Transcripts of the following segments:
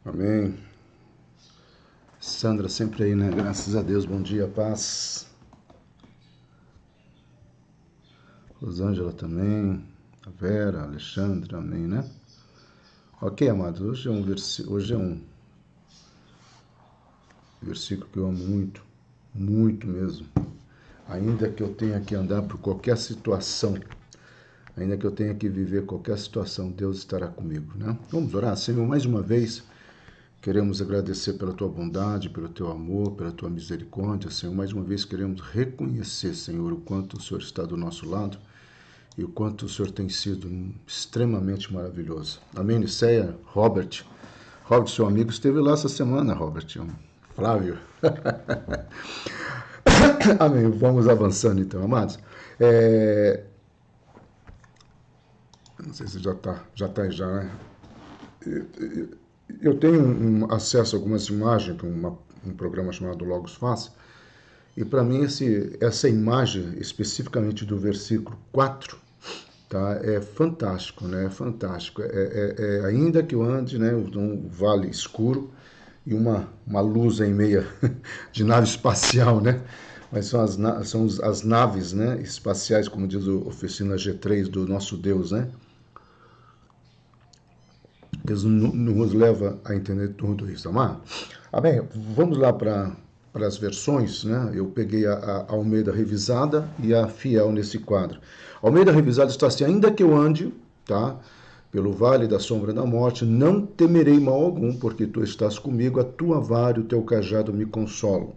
Amém. Sandra sempre aí, né? Graças a Deus. Bom dia, paz. Rosângela também. A Vera, Alexandre, amém, né? Ok, amados. Hoje é um versículo que eu amo muito. Muito mesmo. Ainda que eu tenha que andar por qualquer situação, ainda que eu tenha que viver qualquer situação, Deus estará comigo, né? Vamos orar, Senhor, mais uma vez. Queremos agradecer pela tua bondade, pelo teu amor, pela tua misericórdia, Senhor. Mais uma vez queremos reconhecer, Senhor, o quanto o Senhor está do nosso lado e o quanto o Senhor tem sido extremamente maravilhoso. Amém, Niceia, Robert, seu amigo, esteve lá essa semana, Robert, Flávio. Amém, vamos avançando então, amados. Não sei se já está aí, né? Eu tenho acesso a algumas imagens que um programa chamado Logos faz, e para mim essa imagem, especificamente do versículo 4, tá, é fantástico, né? É fantástico. Ainda que eu ande, né, num vale escuro e uma luz em meia de nave espacial, né? Mas são as naves, né, espaciais, como diz o Oficina G3 do nosso Deus, né? Deus nos leva a entender tudo isso, amado. Amém. Vamos lá para as versões, né? Eu peguei a Almeida Revisada e a Fiel nesse quadro. A Almeida Revisada está assim: ainda que eu ande, tá, pelo vale da sombra da morte, não temerei mal algum, porque tu estás comigo, a tua vara e o teu cajado me consolam.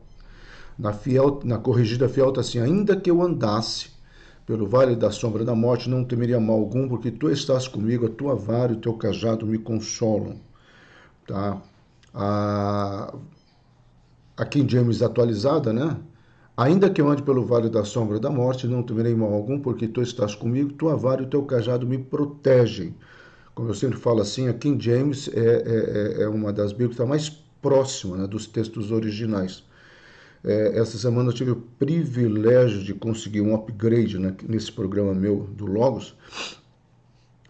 Na Corrigida Fiel está assim: ainda que eu andasse pelo vale da sombra da morte, não temeria mal algum, porque tu estás comigo, a tua vara e o teu cajado me consolam. Tá? A King James atualizada, né? Ainda que eu ande pelo vale da sombra da morte, não temerei mal algum, porque tu estás comigo, tua vara e o teu cajado me protegem. Como eu sempre falo assim, a King James é uma das Bíblias que está mais próxima, né, dos textos originais. Essa semana eu tive o privilégio de conseguir um upgrade, né, nesse programa meu do Logos,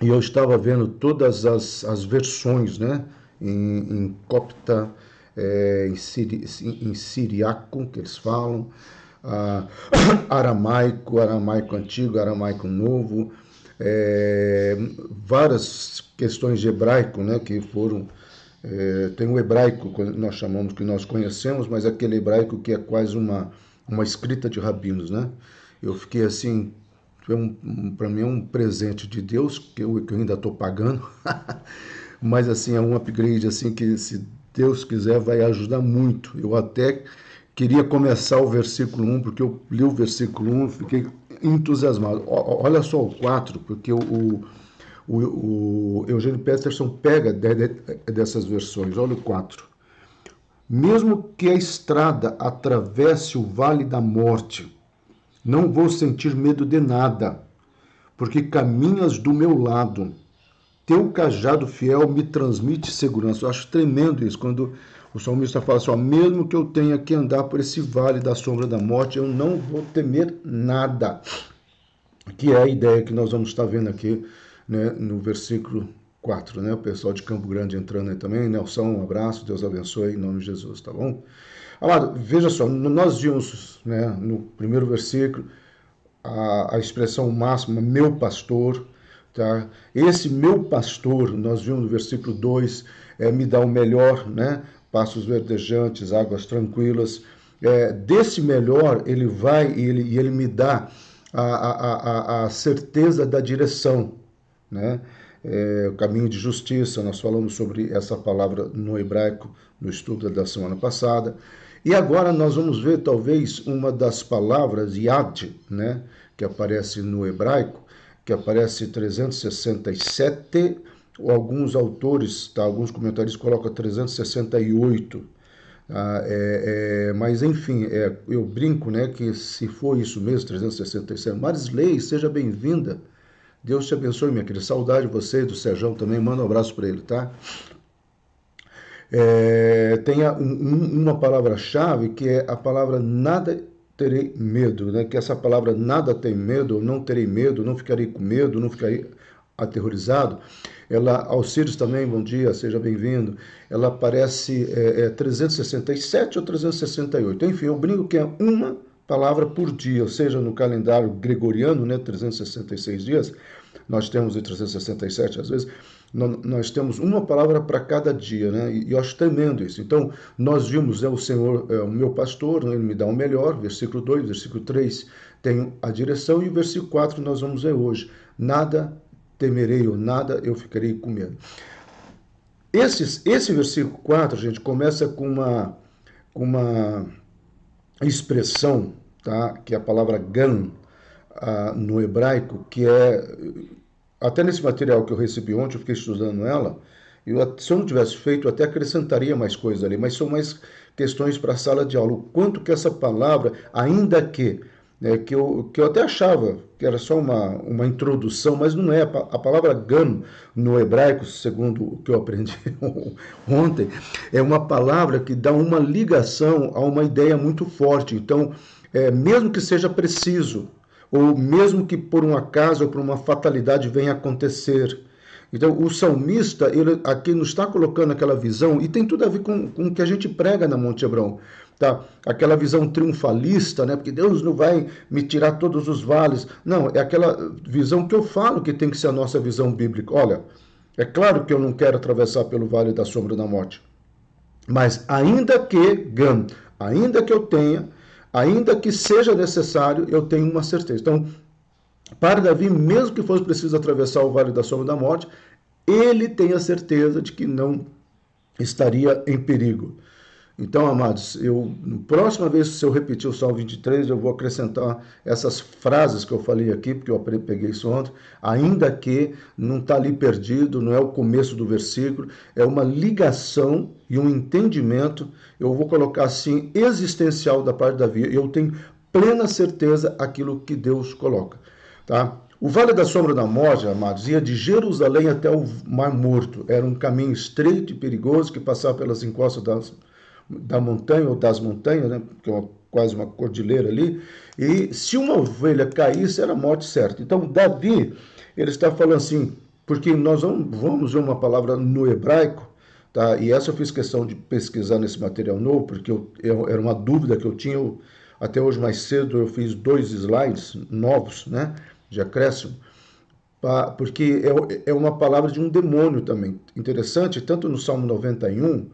e eu estava vendo todas as versões, né, em copta, em siriaco, que eles falam, aramaico antigo, aramaico novo, várias questões de hebraico, né, que foram... tem o hebraico que nós chamamos, que nós conhecemos, mas aquele hebraico que é quase uma escrita de rabinos, né? Eu fiquei assim, para mim é um presente de Deus que eu ainda estou pagando, mas assim é um upgrade assim que, se Deus quiser, vai ajudar muito. Eu até queria começar o versículo 1, porque eu li o versículo 1 e fiquei entusiasmado. Olha só o 4, porque o Eugênio Peterson pega dessas versões. Olha o 4. Mesmo que a estrada atravesse o vale da morte, não vou sentir medo de nada, porque caminhas do meu lado. Teu cajado fiel me transmite segurança. Eu acho tremendo isso, quando o salmista fala assim, ó, mesmo que eu tenha que andar por esse vale da sombra da morte, eu não vou temer nada. Que é a ideia que nós vamos estar vendo aqui, né, no versículo 4, né? O pessoal de Campo Grande entrando aí também. Nelson, um abraço, Deus abençoe, em nome de Jesus, tá bom? Amado, veja só, nós vimos, né, no primeiro versículo a expressão máxima, meu pastor, tá? Esse meu pastor, nós vimos no versículo 2, me dá o melhor, né? Pastos verdejantes, águas tranquilas. Desse melhor, ele vai e ele me dá a certeza da direção, né? O caminho de justiça, nós falamos sobre essa palavra no hebraico no estudo da semana passada. E agora nós vamos ver talvez uma das palavras, yad, né, que aparece no hebraico, que aparece 367, ou alguns autores, tá, alguns comentaristas colocam 368. Mas enfim, eu brinco, né, que se for isso mesmo, 367, Marisley, seja bem-vinda. Deus te abençoe, minha querida. Saudade de você, do Sérgio também. Manda um abraço para ele, tá? Tem uma palavra-chave que é a palavra nada terei medo, né? Que essa palavra nada tem medo, não terei medo, não ficarei com medo, não ficarei aterrorizado. Alcides também, bom dia, seja bem-vindo. Ela aparece 367 ou 368. Enfim, eu brinco que é uma palavra por dia, ou seja, no calendário gregoriano, né, 366 dias, nós temos em 367 às vezes, nós temos uma palavra para cada dia, né? E eu acho tremendo isso. Então, nós vimos, o Senhor é o meu pastor, ele me dá o melhor, versículo 2, versículo 3, tenho a direção, e o versículo 4 nós vamos ver hoje. Nada temerei ou nada eu ficarei com medo. Esse versículo 4, gente, começa com uma expressão, tá? Que é a palavra gan, no hebraico, que é, até nesse material que eu recebi ontem, eu fiquei estudando ela, se eu não tivesse feito, eu até acrescentaria mais coisas ali, mas são mais questões para a sala de aula. O quanto que essa palavra, ainda que, que eu até achava que era só uma introdução, mas não é. A palavra gan no hebraico, segundo o que eu aprendi ontem, é uma palavra que dá uma ligação a uma ideia muito forte. Então, mesmo que seja preciso, ou mesmo que por um acaso ou por uma fatalidade venha acontecer. Então, o salmista, ele aqui nos está colocando aquela visão, e tem tudo a ver com o que a gente prega na Monte Hebrão, tá? Aquela visão triunfalista, né? Porque Deus não vai me tirar todos os vales. Não, é aquela visão que eu falo que tem que ser a nossa visão bíblica. Olha, é claro que eu não quero atravessar pelo vale da sombra da morte, mas ainda que eu tenha, ainda que seja necessário, eu tenho uma certeza. Então, para Davi, mesmo que fosse preciso atravessar o vale da sombra da morte, ele tem a certeza de que não estaria em perigo. Então, amados, na próxima vez se eu repetir o Salmo 23, eu vou acrescentar essas frases que eu falei aqui, porque eu peguei isso ontem, ainda que não está ali perdido, não é o começo do versículo, é uma ligação e um entendimento, eu vou colocar assim, existencial da parte de Davi. Eu tenho plena certeza aquilo que Deus coloca. Tá? O Vale da Sombra da Morte, amados, ia de Jerusalém até o Mar Morto. Era um caminho estreito e perigoso que passava pelas encostas da montanha ou das montanhas, né? Que é quase uma cordilheira ali. E se uma ovelha caísse, era a morte certa. Então, Davi, ele está falando assim, porque nós vamos ver uma palavra no hebraico, tá? E essa eu fiz questão de pesquisar nesse material novo, porque era uma dúvida que eu tinha. Até hoje, mais cedo, eu fiz 2 slides novos, né? De acréscimo, porque é uma palavra de um demônio também. Interessante, tanto no Salmo 91,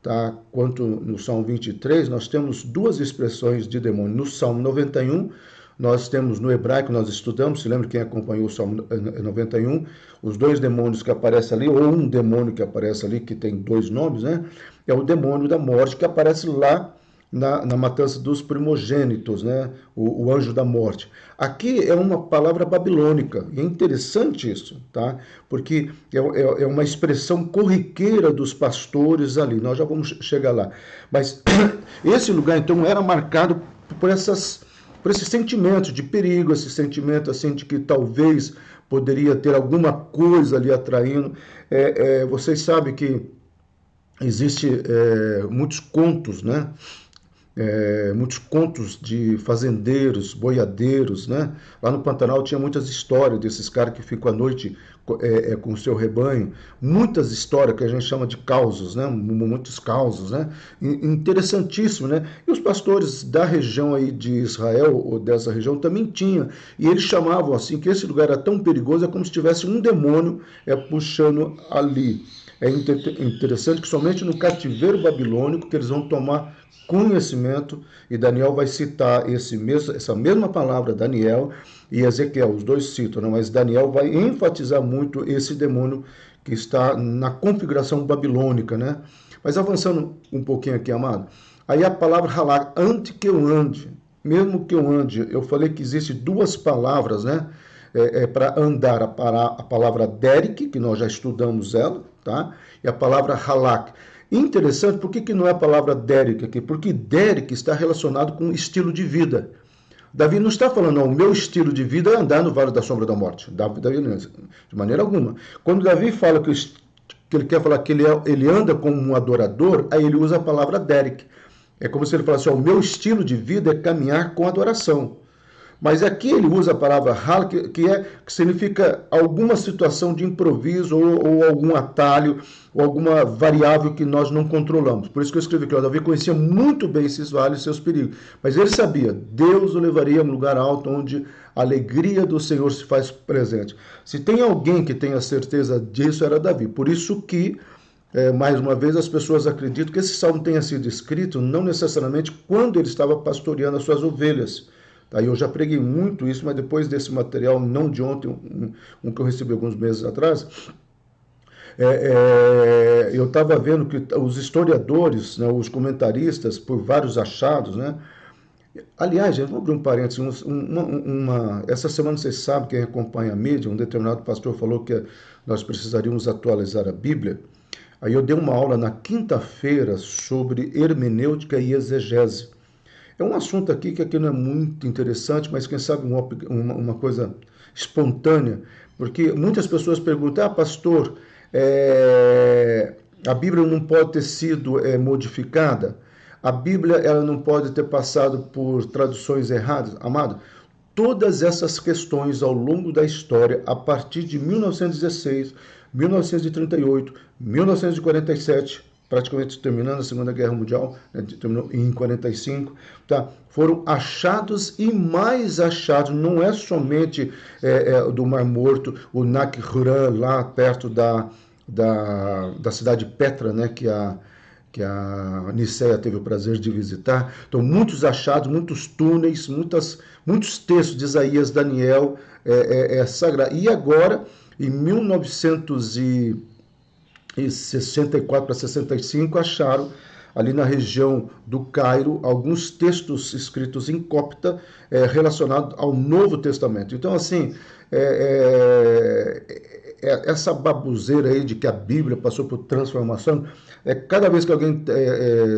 tá, quanto no Salmo 23, nós temos 2 expressões de demônio. No Salmo 91, nós temos no hebraico, nós estudamos, se lembra quem acompanhou o Salmo 91, os 2 demônios que aparecem ali, ou um demônio que aparece ali, que tem 2 nomes, né? É o demônio da morte que aparece lá na matança dos primogênitos, né? O anjo da morte. Aqui é uma palavra babilônica, e é interessante isso, tá? Porque é uma expressão corriqueira dos pastores ali, nós já vamos chegar lá. Mas esse lugar, então, era marcado por esse sentimento de perigo, esse sentimento assim, de que talvez poderia ter alguma coisa ali atraindo. Vocês sabem que existe muitos contos, né? Muitos contos de fazendeiros, boiadeiros, né? Lá no Pantanal tinha muitas histórias desses caras que ficam à noite com o seu rebanho, muitas histórias que a gente chama de causos, né? Muitos causos, né? Interessantíssimo, né? E os pastores da região aí de Israel, ou dessa região, também tinham, e eles chamavam assim, que esse lugar era tão perigoso, é como se tivesse um demônio puxando ali. É interessante que somente no cativeiro babilônico que eles vão tomar conhecimento, e Daniel vai citar essa mesma palavra, Daniel e Ezequiel, os 2 citam, né? Mas Daniel vai enfatizar muito esse demônio que está na configuração babilônica, né? Mas avançando um pouquinho aqui, amado, aí a palavra halak, antes que eu ande, mesmo que eu ande, eu falei que existem 2 palavras, né? Para andar, a palavra derek, que nós já estudamos ela, tá? E a palavra halak. Interessante, por que não é a palavra derek aqui? Porque derek está relacionado com estilo de vida. Davi não está falando, não, o meu estilo de vida é andar no vale da sombra da morte. Davi não, de maneira alguma. Quando Davi fala que ele quer falar que ele anda como um adorador, aí ele usa a palavra derek. É como se ele falasse, o meu estilo de vida é caminhar com adoração. Mas aqui ele usa a palavra hal, que significa alguma situação de improviso ou algum atalho, ou alguma variável que nós não controlamos. Por isso que eu escrevi que Davi conhecia muito bem esses vales e seus perigos. Mas ele sabia, Deus o levaria a um lugar alto onde a alegria do Senhor se faz presente. Se tem alguém que tenha certeza disso, era Davi. Por isso que, mais uma vez, as pessoas acreditam que esse salmo tenha sido escrito não necessariamente quando ele estava pastoreando as suas ovelhas. Aí eu já preguei muito isso, mas depois desse material, não de ontem, um que eu recebi alguns meses atrás, eu estava vendo que os historiadores, né, os comentaristas, por vários achados, né? Aliás, gente, vou abrir um parênteses. Essa semana, vocês sabem, quem acompanha a mídia, um determinado pastor falou que nós precisaríamos atualizar a Bíblia. Aí eu dei uma aula na quinta-feira sobre hermenêutica e exegese. É um assunto aqui que aqui não é muito interessante, mas quem sabe uma coisa espontânea, porque muitas pessoas perguntam, pastor, a Bíblia não pode ter sido modificada? A Bíblia ela não pode ter passado por traduções erradas? Amado, todas essas questões ao longo da história, a partir de 1916, 1938, 1947, praticamente terminando a Segunda Guerra Mundial, né, terminou em 45, tá? Foram achados e mais achados, não é somente do Mar Morto, o Nakhiran, lá perto da cidade de Petra, né, que a Nicéia teve o prazer de visitar. Então, muitos achados, muitos túneis, muitos textos de Isaías, Daniel, sagrado. E agora, em 1964 para 65, acharam ali na região do Cairo alguns textos escritos em copta relacionados ao Novo Testamento. Então, assim, essa baboseira aí de que a Bíblia passou por transformação, cada vez que alguém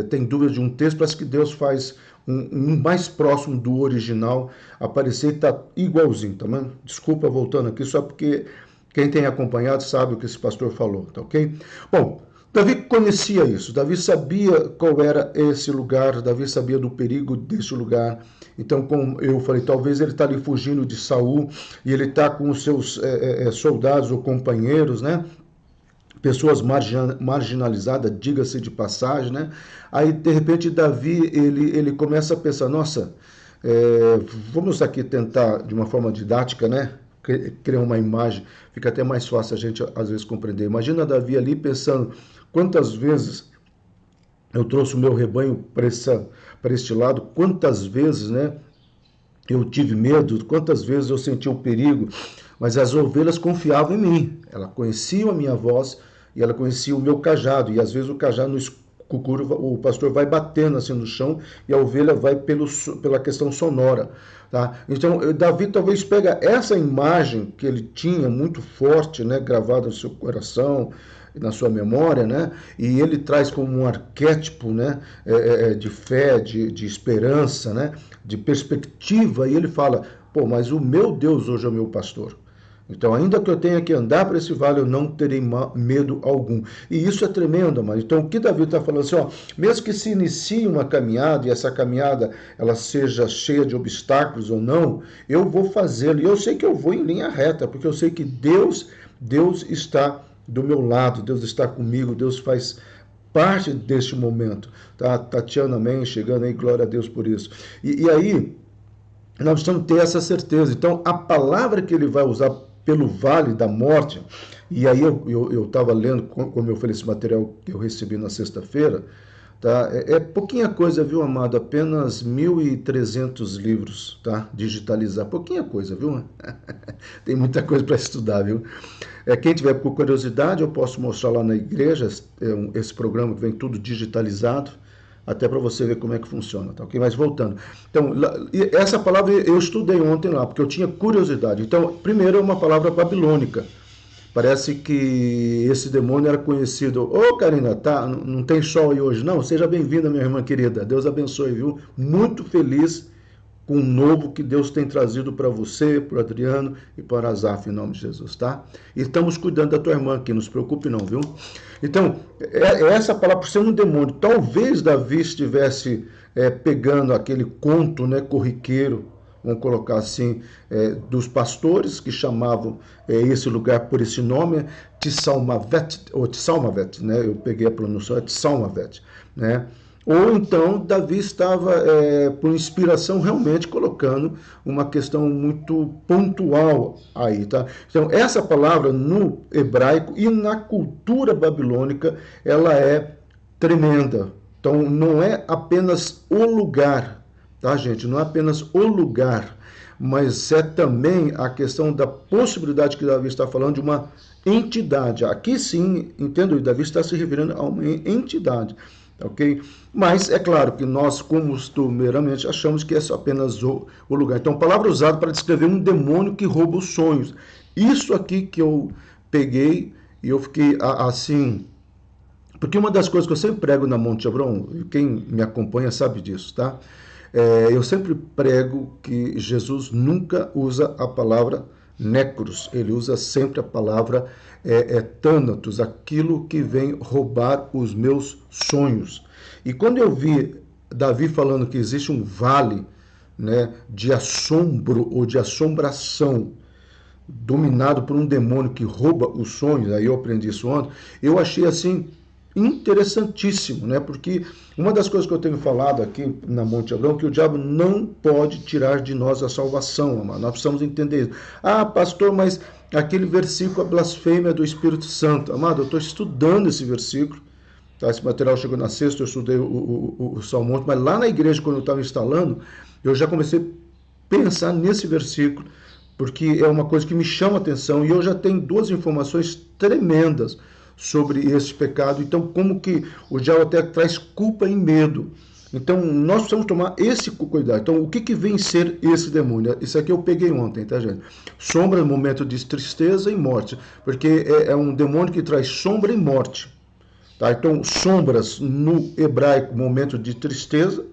tem dúvida de um texto, parece que Deus faz um mais próximo do original aparecer e está igualzinho, tá vendo? Desculpa voltando aqui, só porque quem tem acompanhado sabe o que esse pastor falou, tá ok? Bom, Davi conhecia isso, Davi sabia qual era esse lugar, Davi sabia do perigo desse lugar. Então, como eu falei, talvez ele está ali fugindo de Saul e ele está com os seus soldados ou companheiros, né? Pessoas marginalizadas, diga-se de passagem, né? Aí, de repente, Davi, ele começa a pensar, nossa, vamos aqui tentar, de uma forma didática, né? Criar uma imagem, fica até mais fácil a gente, às vezes, compreender. Imagina Davi ali pensando, quantas vezes eu trouxe o meu rebanho para este lado, quantas vezes, né? Eu tive medo, quantas vezes eu senti o perigo, mas as ovelhas confiavam em mim. Ela conhecia a minha voz e ela conhecia o meu cajado. E às vezes o cajado no escuro, o pastor vai batendo assim no chão e a ovelha vai pela questão sonora. Tá? Então, Davi talvez pega essa imagem que ele tinha muito forte, né, gravada no seu coração, na sua memória, né? E ele traz como um arquétipo, né? De fé, de esperança, né? De perspectiva, e ele fala, pô, mas o meu Deus hoje é o meu pastor. Então, ainda que eu tenha que andar por esse vale, eu não terei medo algum. E isso é tremendo, mas então o que Davi está falando assim, ó, mesmo que se inicie uma caminhada e essa caminhada ela seja cheia de obstáculos ou não, eu vou fazê-lo. E eu sei que eu vou em linha reta, porque eu sei que Deus está do meu lado, Deus está comigo, Deus faz parte deste momento. Tá? Tatiana, amém, chegando aí, glória a Deus por isso. E aí, nós precisamos ter essa certeza. Então, a palavra que ele vai usar pelo vale da morte, e aí eu estava lendo, como eu falei, esse material que eu recebi na sexta-feira, tá? Pouquinha coisa, viu, amado? Apenas 1.300 livros, tá? Digitalizar. Pouquinha coisa, viu? Tem muita coisa para estudar, viu? Quem tiver por curiosidade, eu posso mostrar lá na igreja esse programa que vem tudo digitalizado, até para você ver como é que funciona, tá ok? Mas voltando. Então, essa palavra eu estudei ontem lá, porque eu tinha curiosidade. Então, primeiro é uma palavra babilônica. Parece que esse demônio era conhecido. Ô, Karina, tá? Não tem sol aí hoje, não? Seja bem-vinda, minha irmã querida. Deus abençoe, viu? Muito feliz com o novo que Deus tem trazido para você, para o Adriano e para a Azaf, em nome de Jesus, tá? E estamos cuidando da tua irmã aqui, não se preocupe não, viu? Então, essa palavra, por ser um demônio, talvez Davi estivesse pegando aquele conto, né, corriqueiro, vamos colocar assim, dos pastores que chamavam esse lugar por esse nome, Tsalmavet, ou Tsalmavet, né? Eu peguei a pronúncia, é Tsalmavet, né? Ou então Davi estava, por inspiração, realmente colocando uma questão muito pontual aí, tá? Então, essa palavra no hebraico e na cultura babilônica, ela é tremenda. Então, não é apenas o lugar, tá, gente? Não é apenas o lugar, mas é também a questão da possibilidade que Davi está falando de uma entidade. Aqui sim, entendo, Davi está se referindo a uma entidade. Ok? Mas é claro que nós, costumeiramente, achamos que é apenas o lugar. Então, palavra usada para descrever um demônio que rouba os sonhos. Isso aqui que eu peguei e eu fiquei assim. Porque uma das coisas que eu sempre prego na Monte Hebron, quem me acompanha sabe disso, tá? Eu sempre prego que Jesus nunca usa a palavra necros, ele usa sempre a palavra thanatos, aquilo que vem roubar os meus sonhos. E quando eu vi Davi falando que existe um vale, né, de assombro ou de assombração, dominado por um demônio que rouba os sonhos, aí eu aprendi isso ontem, eu achei assim interessantíssimo, né? Porque uma das coisas que eu tenho falado aqui na Monte Abrão é que o diabo não pode tirar de nós a salvação, amado. Nós precisamos entender isso. Ah, pastor, mas aquele versículo, a blasfêmia do Espírito Santo. Amado, eu estou estudando esse versículo, tá? Esse material chegou na sexta, eu estudei o Salmo, mas lá na igreja, quando eu estava instalando, eu já comecei a pensar nesse versículo, porque é uma coisa que me chama a atenção, e eu já tenho duas informações tremendas sobre esse pecado. Então, como que o diabo até traz culpa e medo. Então, nós precisamos tomar esse cuidado. Então, o que vem ser esse demônio? Isso aqui eu peguei ontem, tá, gente? Sombra, momento de tristeza e morte. Porque é um demônio que traz sombra e morte. Tá? Então, sombras no hebraico, momento de tristeza.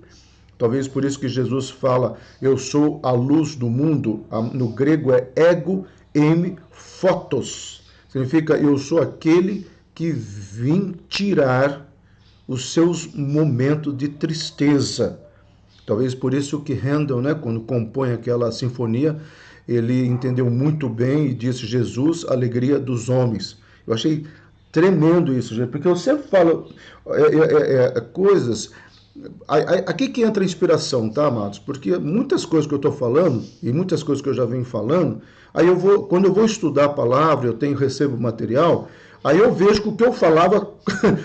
Talvez por isso que Jesus fala, eu sou a luz do mundo. No grego é ego, em photos. Significa, eu sou aquele que vim tirar os seus momentos de tristeza. Talvez por isso que Handel, né, quando compõe aquela sinfonia, ele entendeu muito bem e disse, Jesus, alegria dos homens. Eu achei tremendo isso, gente, porque eu sempre falo coisas... Aqui que entra a inspiração, tá, amados? Porque muitas coisas que eu estou falando, e muitas coisas que eu já venho falando, aí quando eu vou estudar a palavra, recebo material, aí eu vejo que o que eu falava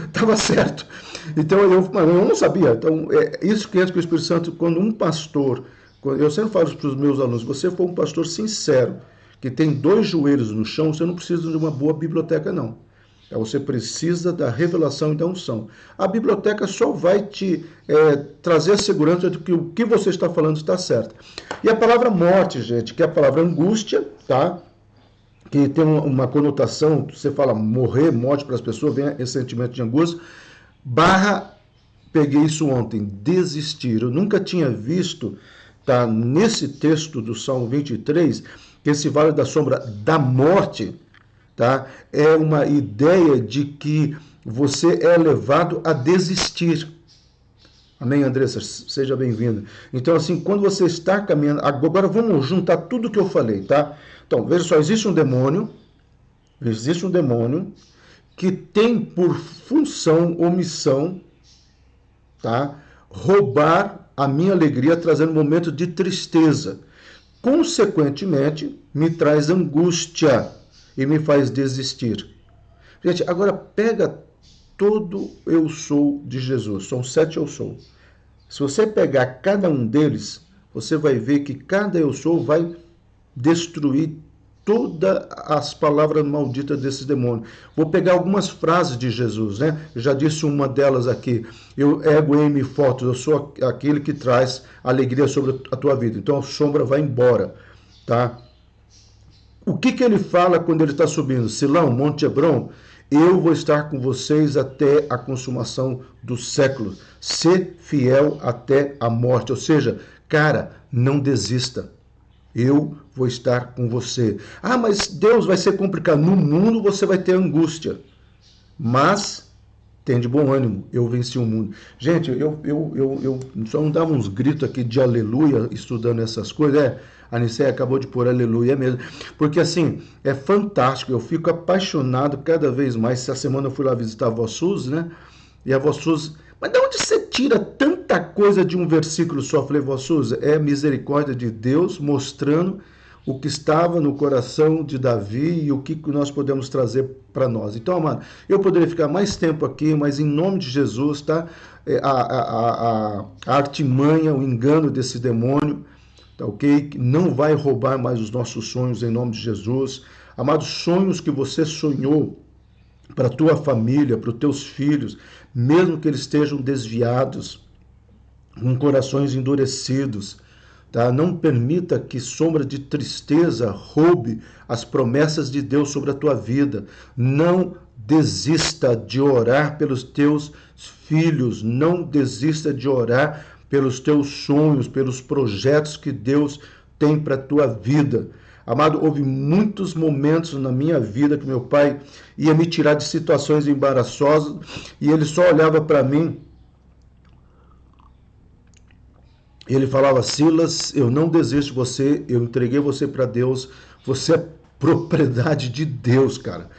estava certo. Então eu não sabia. Então, isso que entra com o Espírito Santo, quando um pastor, eu sempre falo para os meus alunos, você for um pastor sincero, que tem 2 joelhos no chão, você não precisa de uma boa biblioteca, não. Você precisa da revelação e da unção. A biblioteca só vai te trazer a segurança de que o que você está falando está certo. E a palavra morte, gente, que é a palavra angústia, tá? Que tem uma conotação, você fala morrer, morte para as pessoas, vem esse sentimento de angústia, peguei isso ontem, desistir. Eu nunca tinha visto, tá, nesse texto do Salmo 23, que esse vale da sombra da morte, tá, é uma ideia de que você é levado a desistir. Amém, Andressa? Seja bem-vinda. Então, assim, quando você está caminhando... Agora vamos juntar tudo que eu falei, tá? Então, veja só, existe um demônio que tem por função ou missão, tá, roubar a minha alegria, trazendo um momento de tristeza. Consequentemente, me traz angústia e me faz desistir. Gente, agora pega todo eu sou de Jesus. São 7 eu sou. Se você pegar cada um deles, você vai ver que cada eu sou vai destruir todas as palavras malditas desse demônio. Vou pegar algumas frases de Jesus, né? Eu já disse uma delas aqui. Eu ego em fotos, eu sou aquele que traz alegria sobre a tua vida. Então a sombra vai embora, tá? O que ele fala quando ele está subindo? Silão, Monte Hebron, eu vou estar com vocês até a consumação do século. Ser fiel até a morte. Ou seja, cara, não desista. Eu vou estar com você. Ah, mas Deus vai ser complicado. No mundo você vai ter angústia. Mas tem de bom ânimo, eu venci o mundo. Gente, eu só não dava uns gritos aqui de aleluia estudando essas coisas. A Nicéia acabou de pôr aleluia mesmo. Porque assim, é fantástico, eu fico apaixonado cada vez mais. Essa semana eu fui lá visitar a Vó Suzy, né? E a Vó Suzy, mas de onde você tira tanta coisa de um versículo só? Eu falei, Vó Suzy, é a misericórdia de Deus mostrando o que estava no coração de Davi e o que nós podemos trazer para nós. Então, amado, eu poderia ficar mais tempo aqui, mas em nome de Jesus, tá? A artimanha, o engano desse demônio, tá ok? Não vai roubar mais os nossos sonhos em nome de Jesus. Amados, sonhos que você sonhou para a tua família, para os teus filhos, mesmo que eles estejam desviados, com corações endurecidos, tá? Não permita que sombra de tristeza roube as promessas de Deus sobre a tua vida. Não desista de orar pelos teus filhos, não desista de orar pelos teus sonhos, pelos projetos que Deus tem para a tua vida. Amado, houve muitos momentos na minha vida que meu pai ia me tirar de situações embaraçosas e ele só olhava para mim. Ele falava, Silas, eu não desisto de você, eu entreguei você para Deus, você é propriedade de Deus, cara.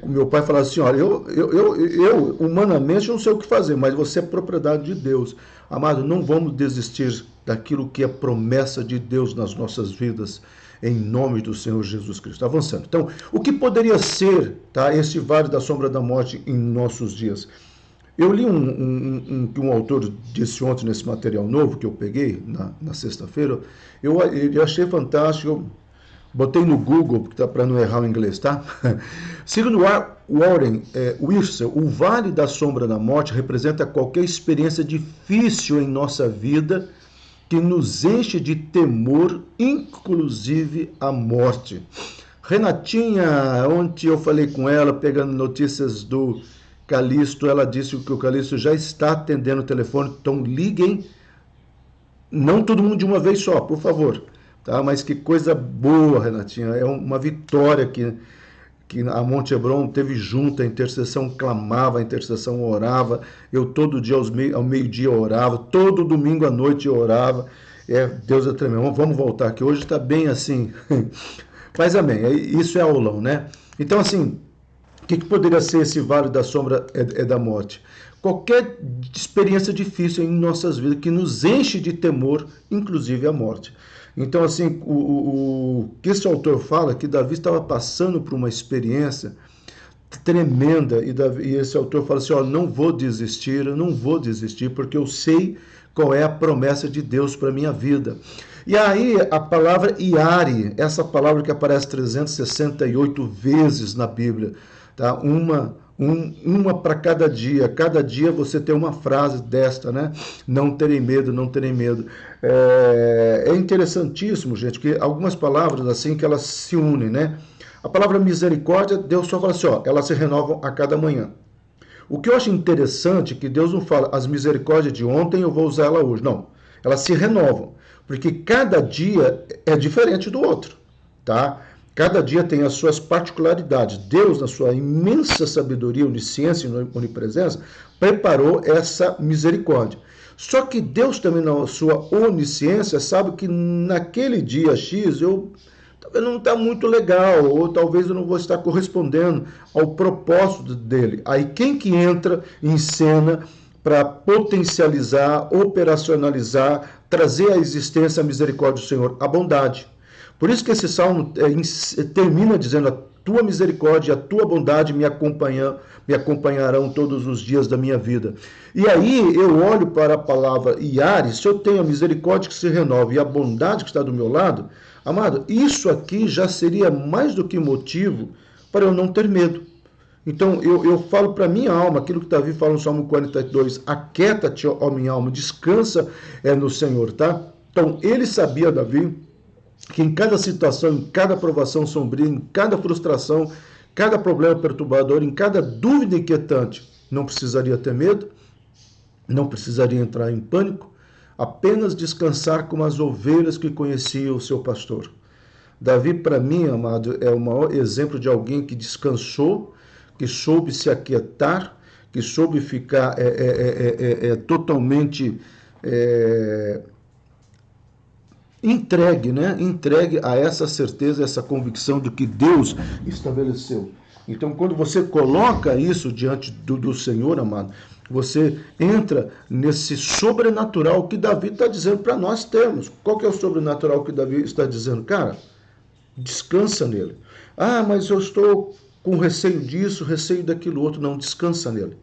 Meu pai falava assim, olha, eu humanamente não sei o que fazer, mas você é propriedade de Deus. Amado, não vamos desistir daquilo que é promessa de Deus nas nossas vidas, em nome do Senhor Jesus Cristo. Avançando. Então, o que poderia ser, tá, esse vale da sombra da morte em nossos dias? Eu li que um autor disse ontem nesse material novo que eu peguei na sexta-feira. Eu achei fantástico. Eu botei no Google, porque tá para não errar o inglês, tá? Segundo Warren Wiersbe, o vale da sombra da morte representa qualquer experiência difícil em nossa vida que nos enche de temor, inclusive a morte. Renatinha, ontem eu falei com ela, pegando notícias do Calixto, ela disse que o Calixto já está atendendo o telefone, então liguem, não todo mundo de uma vez só, por favor, tá? Mas que coisa boa, Renatinha, é uma vitória que a Monte Hebron teve junto, a intercessão clamava, a intercessão orava, eu todo dia ao meio-dia orava, todo domingo à noite eu orava, Deus é tremendo. Vamos voltar aqui, hoje está bem assim, mas amém, isso é aulão, né? Então assim, o que poderia ser esse vale da sombra da morte? Qualquer experiência difícil em nossas vidas que nos enche de temor, inclusive a morte. Então, assim, o que esse autor fala que Davi estava passando por uma experiência tremenda e esse autor fala assim, não vou desistir, eu não vou desistir porque eu sei qual é a promessa de Deus para a minha vida. E aí a palavra Iare, essa palavra que aparece 368 vezes na Bíblia, tá? Uma para cada dia você tem uma frase desta, né? Não terem medo, não terem medo. É interessantíssimo, gente, que algumas palavras assim que elas se unem, né? A palavra misericórdia, Deus só fala assim, elas se renovam a cada manhã. O que eu acho interessante é que Deus não fala, as misericórdias de ontem eu vou usar ela hoje. Não, elas se renovam, porque cada dia é diferente do outro, tá? Cada dia tem as suas particularidades. Deus, na sua imensa sabedoria, onisciência e onipresença, preparou essa misericórdia. Só que Deus também, na sua onisciência, sabe que naquele dia X talvez não está muito legal, ou talvez eu não vou estar correspondendo ao propósito dele. Aí quem que entra em cena para potencializar, operacionalizar, trazer à existência a misericórdia do Senhor? A bondade. Por isso que esse salmo termina dizendo, a tua misericórdia e a tua bondade me acompanharão todos os dias da minha vida. E aí eu olho para a palavra Iare, se eu tenho a misericórdia que se renova e a bondade que está do meu lado, amado, isso aqui já seria mais do que motivo para eu não ter medo. Então eu falo para a minha alma, aquilo que Davi fala no Salmo 42, aquieta-te, ó minha alma, descansa no Senhor, tá? Então ele sabia, Davi, que em cada situação, em cada provação sombria, em cada frustração, cada problema perturbador, em cada dúvida inquietante, não precisaria ter medo, não precisaria entrar em pânico, apenas descansar como as ovelhas que conhecia o seu pastor. Davi, para mim, amado, é o maior exemplo de alguém que descansou, que soube se aquietar, que soube ficar totalmente entregue, né? Entregue a essa certeza, essa convicção de que Deus estabeleceu. Então, quando você coloca isso diante do Senhor, amado, você entra nesse sobrenatural que Davi está dizendo para nós termos. Qual que é o sobrenatural que Davi está dizendo? Cara, descansa nele. Ah, mas eu estou com receio disso, receio daquilo outro. Não, descansa nele.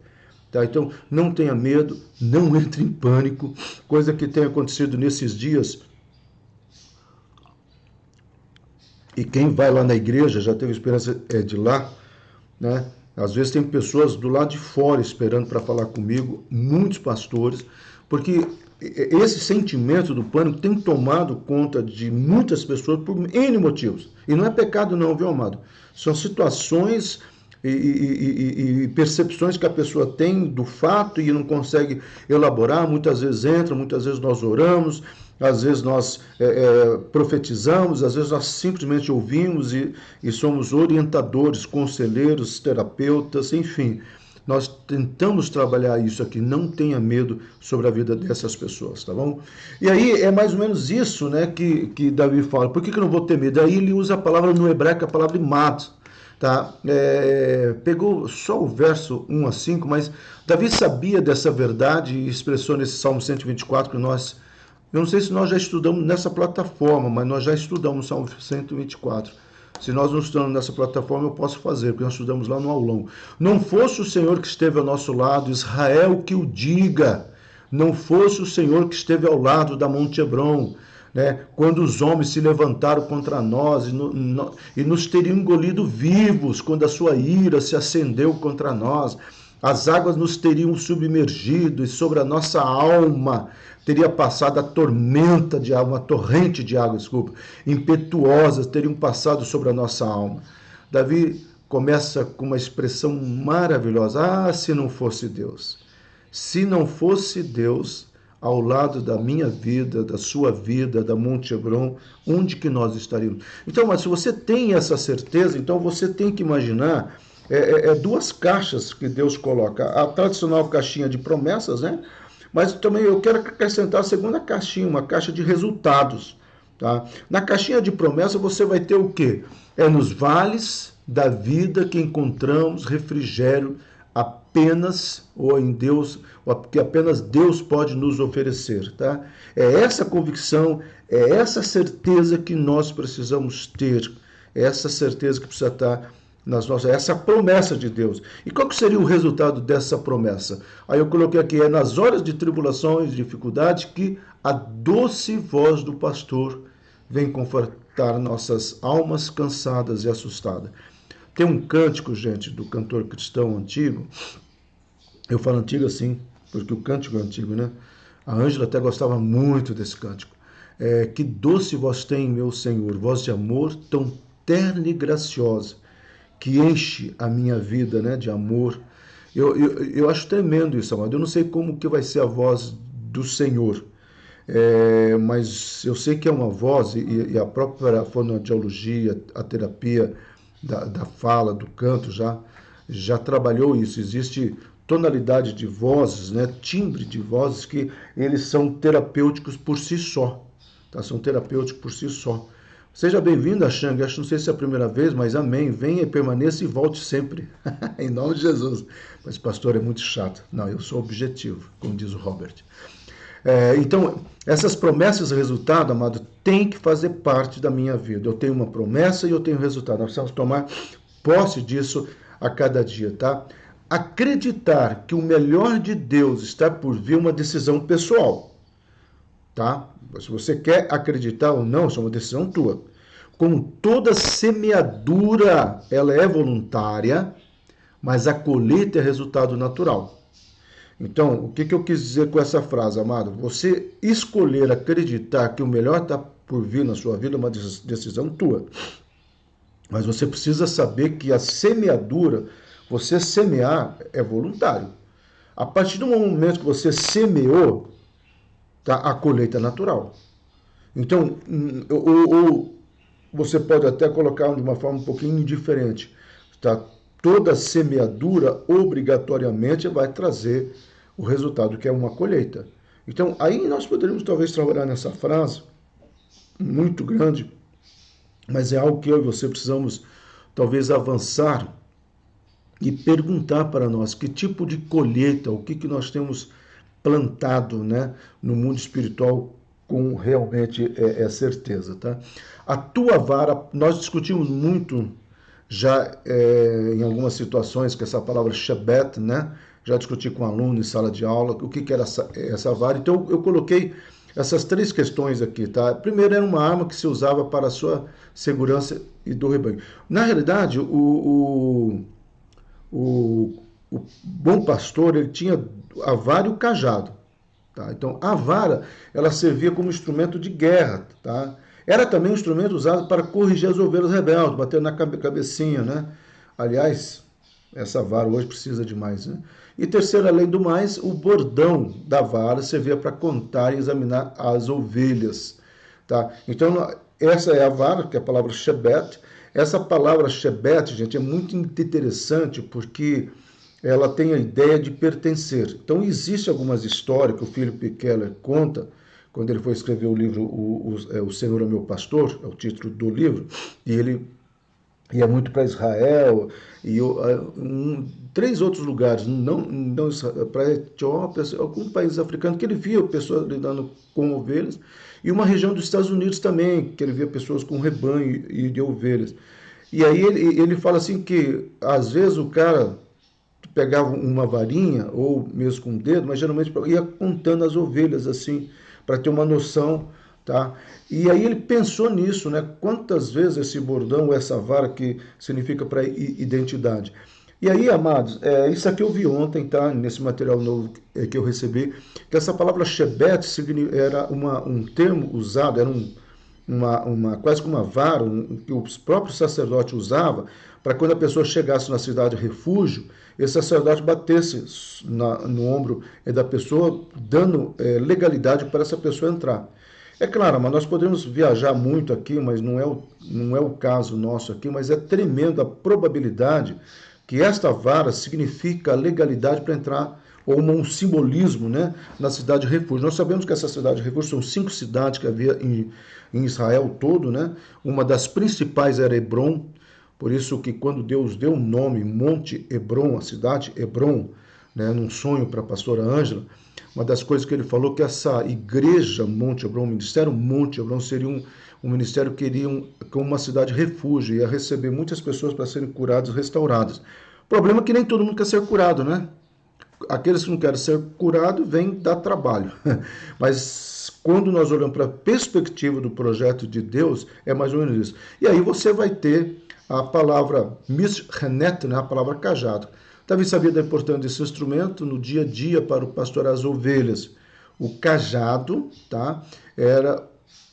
Tá? Então, não tenha medo, não entre em pânico. Coisa que tem acontecido nesses dias. E quem vai lá na igreja, já teve experiência de lá, né? Às vezes tem pessoas do lado de fora esperando para falar comigo, muitos pastores, porque esse sentimento do pânico tem tomado conta de muitas pessoas por N motivos. E não é pecado não, viu, amado? São situações e percepções que a pessoa tem do fato e não consegue elaborar. Muitas vezes entra, muitas vezes nós oramos, às vezes nós profetizamos, às vezes nós simplesmente ouvimos e somos orientadores, conselheiros, terapeutas, enfim. Nós tentamos trabalhar isso aqui, não tenha medo sobre a vida dessas pessoas, tá bom? E aí é mais ou menos isso, né, que Davi fala. Por que eu não vou ter medo? Aí ele usa a palavra no hebraico, a palavra imad, tá? Pegou só o verso 1 a 5, mas Davi sabia dessa verdade e expressou nesse Salmo 124 que nós... Eu não sei se nós já estudamos nessa plataforma, mas nós já estudamos o Salmo 124. Se nós não estudamos nessa plataforma, eu posso fazer, porque nós estudamos lá no aulão. Não fosse o Senhor que esteve ao nosso lado, Israel que o diga. Não fosse o Senhor que esteve ao lado da Monte Hebron, né? Quando os homens se levantaram contra nós e nos teriam engolido vivos, quando a sua ira se acendeu contra nós. As águas nos teriam submergido e sobre a nossa alma teria passado a tormenta de água, uma torrente de água, impetuosas teriam passado sobre a nossa alma. Davi começa com uma expressão maravilhosa. Ah, se não fosse Deus. Se não fosse Deus ao lado da minha vida, da sua vida, da Monte Hebron, onde que nós estaríamos? Então, mas se você tem essa certeza, então você tem que imaginar duas caixas que Deus coloca. A tradicional caixinha de promessas, né? Mas também eu quero acrescentar a segunda caixinha, uma caixa de resultados. Tá? Na caixinha de promessa você vai ter o quê? É nos vales da vida que encontramos refrigério apenas, ou em Deus, que apenas Deus pode nos oferecer. Tá? É essa convicção, é essa certeza que nós precisamos ter, é essa certeza que precisa estar nas nossas, essa promessa de Deus. E qual que seria o resultado dessa promessa? Aí eu coloquei aqui, é nas horas de tribulações, dificuldades, que a doce voz do pastor vem confortar nossas almas cansadas e assustadas. Tem um cântico, gente, do cantor cristão antigo, eu falo antigo assim, porque o cântico é antigo, né? A Ângela até gostava muito desse cântico. Que doce voz tem, meu Senhor, voz de amor tão terna e graciosa, que enche a minha vida, né, de amor. Eu acho tremendo isso, amado. Eu não sei como que vai ser a voz do Senhor, mas eu sei que é uma voz, e a própria fonoaudiologia, a terapia da fala, do canto, já trabalhou isso. Existe tonalidade de vozes, né, timbre de vozes, que eles são terapêuticos por si só. Tá? São terapêuticos por si só. Seja bem-vindo a Xang, acho não sei se é a primeira vez, mas amém, venha e permaneça e volte sempre, em nome de Jesus. Mas pastor, é muito chato. Não, eu sou objetivo, como diz o Robert. Então, essas promessas e resultado, amado, tem que fazer parte da minha vida. Eu tenho uma promessa e eu tenho resultado. Nós precisamos tomar posse disso a cada dia, tá? Acreditar que o melhor de Deus está por vir é uma decisão pessoal, tá? Se você quer acreditar ou não, isso é uma decisão tua. Como toda semeadura, ela é voluntária, mas a colheita é resultado natural. Então, o que eu quis dizer com essa frase, amado? Você escolher acreditar que o melhor está por vir na sua vida é uma decisão tua. Mas você precisa saber que a semeadura, você semear, é voluntário. A partir do momento que você semeou, tá? A colheita é natural. Então, ou você pode até colocar de uma forma um pouquinho diferente. Tá? toda semeadura obrigatoriamente vai trazer o resultado, que é uma colheita. Então, aí nós poderíamos talvez trabalhar nessa frase, muito grande, mas é algo que eu e você precisamos talvez avançar e perguntar para nós que tipo de colheita, o que nós temos plantado, né, no mundo espiritual com realmente certeza, tá? A tua vara, nós discutimos muito já em algumas situações que essa palavra Shebet, né? Já discuti com aluno em sala de aula o que era essa vara. Então eu coloquei essas três questões aqui, tá? Primeiro, era uma arma que se usava para a sua segurança e do rebanho. Na realidade, o, o bom pastor, ele tinha a vara e o cajado. Tá? Então, a vara, ela servia como instrumento de guerra. Tá? Era também um instrumento usado para corrigir as ovelhas rebeldes, bater na cabecinha. Né? Aliás, essa vara hoje precisa de mais. Né? E terceiro, além do mais, o bordão da vara servia para contar e examinar as ovelhas. Tá? Então, essa é a vara, que é a palavra Shebet. Essa palavra Shebet, gente, é muito interessante porque ela tem a ideia de pertencer. Então, existe algumas histórias que o Philip Keller conta, quando ele foi escrever o livro O Senhor é Meu Pastor, é o título do livro, e ele ia muito para Israel e três outros lugares, não para a Etiópia, alguns países africanos, que ele via pessoas lidando com ovelhas, e uma região dos Estados Unidos também, que ele via pessoas com rebanho e de ovelhas. E aí ele fala assim que, às vezes, o cara pegava uma varinha, ou mesmo com o dedo, mas geralmente ia contando as ovelhas, assim, para ter uma noção, tá? E aí ele pensou nisso, né? Quantas vezes esse bordão, essa vara que significa para identidade. E aí, amados, isso aqui eu vi ontem, tá? Nesse material novo que eu recebi, que essa palavra Shebet era um termo usado, era quase que uma vara que o próprio sacerdote usava para quando a pessoa chegasse na cidade refúgio, esse sacerdote batesse no ombro da pessoa, dando legalidade para essa pessoa entrar. É claro, mas nós podemos viajar muito aqui, mas não é o caso nosso aqui, mas é tremenda a probabilidade que esta vara significa a legalidade para entrar, ou um simbolismo, né, na cidade de refúgio. Nós sabemos que essa cidade de refúgio são 5 cidades que havia em Israel todo, né? Uma das principais era Hebron, por isso que quando Deus deu o nome Monte Hebron, a cidade Hebron, né, num sonho para a pastora Ângela, uma das coisas que ele falou que essa igreja Monte Hebron, o ministério Monte Hebron, seria um ministério que iria como uma cidade refúgio, ia receber muitas pessoas para serem curadas e restauradas. O problema é que nem todo mundo quer ser curado, né? Aqueles que não querem ser curados vêm dar trabalho. Mas quando nós olhamos para a perspectiva do projeto de Deus, é mais ou menos isso. E aí você vai ter a palavra mishenet, né? A palavra cajado. Davi sabia da importância desse instrumento no dia a dia para o pastorear as ovelhas. O cajado, tá? Era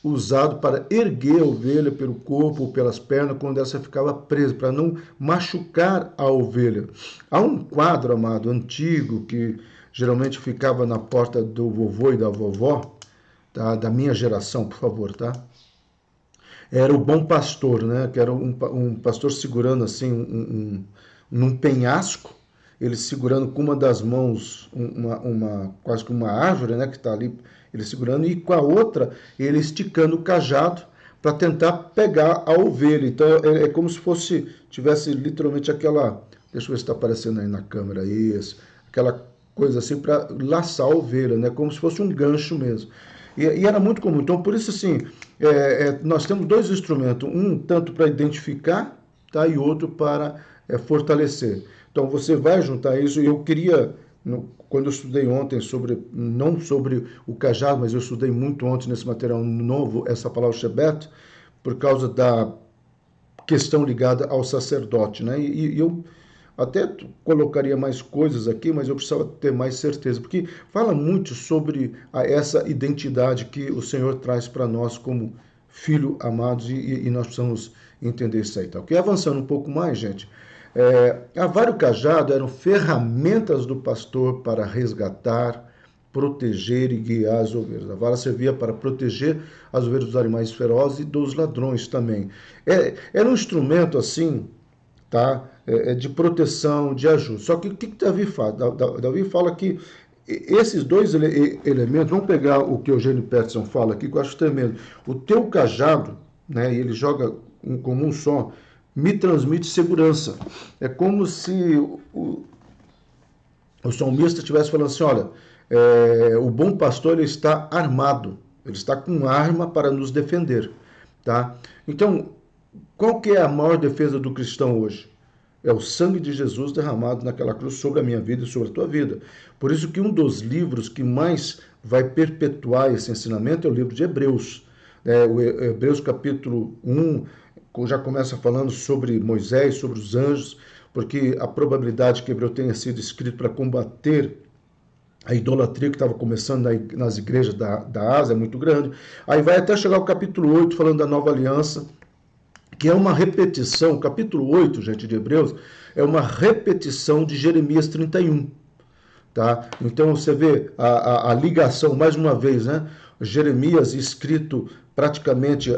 usado para erguer a ovelha pelo corpo ou pelas pernas quando essa ficava presa, para não machucar a ovelha. Há um quadro, amado, antigo, que geralmente ficava na porta do vovô e da vovó, tá? Da minha geração, por favor, tá? Era o bom pastor, né? Que era um pastor segurando assim num penhasco, ele segurando com uma das mãos quase que uma árvore, né? Que está ali, ele segurando, e com a outra ele esticando o cajado para tentar pegar a ovelha. Então é como se tivesse literalmente aquela, deixa eu ver se está aparecendo aí na câmera isso, aquela coisa assim para laçar a ovelha, né? Como se fosse um gancho mesmo. E era muito comum. Então, por isso, assim, nós temos dois instrumentos. Um tanto para identificar, tá? E outro para fortalecer. Então, você vai juntar isso. E eu queria, quando eu estudei ontem não sobre o cajado, mas eu estudei muito ontem nesse material novo, essa palavra Shebet, por causa da questão ligada ao sacerdote, né? E eu até colocaria mais coisas aqui, mas eu precisava ter mais certeza, porque fala muito sobre essa identidade que o Senhor traz para nós como filho amados, e nós precisamos entender isso aí. Tá? Ok? Avançando um pouco mais, gente, a vara e o cajado eram ferramentas do pastor para resgatar, proteger e guiar as ovelhas. A vara servia para proteger as ovelhas dos animais ferozes e dos ladrões também. Era um instrumento assim, tá? de proteção, de ajuda. Só que o que Davi fala? Davi fala que esses dois elementos, vamos pegar o que Eugênio Peterson fala aqui, que eu acho tremendo. O teu cajado, né, e ele joga como um só, me transmite segurança. É como se o salmista estivesse falando assim, olha, o bom pastor ele está armado, ele está com arma para nos defender, tá? Então, qual que é a maior defesa do cristão hoje? É o sangue de Jesus derramado naquela cruz sobre a minha vida e sobre a tua vida. Por isso que um dos livros que mais vai perpetuar esse ensinamento é o livro de Hebreus. O Hebreus capítulo 1 já começa falando sobre Moisés, sobre os anjos, porque a probabilidade que Hebreu tenha sido escrito para combater a idolatria que estava começando nas igrejas da Ásia é muito grande. Aí vai até chegar o capítulo 8 falando da nova aliança, que é uma repetição, o capítulo 8, gente, de Hebreus, é uma repetição de Jeremias 31. Tá? Então você vê a ligação, mais uma vez, né? Jeremias escrito praticamente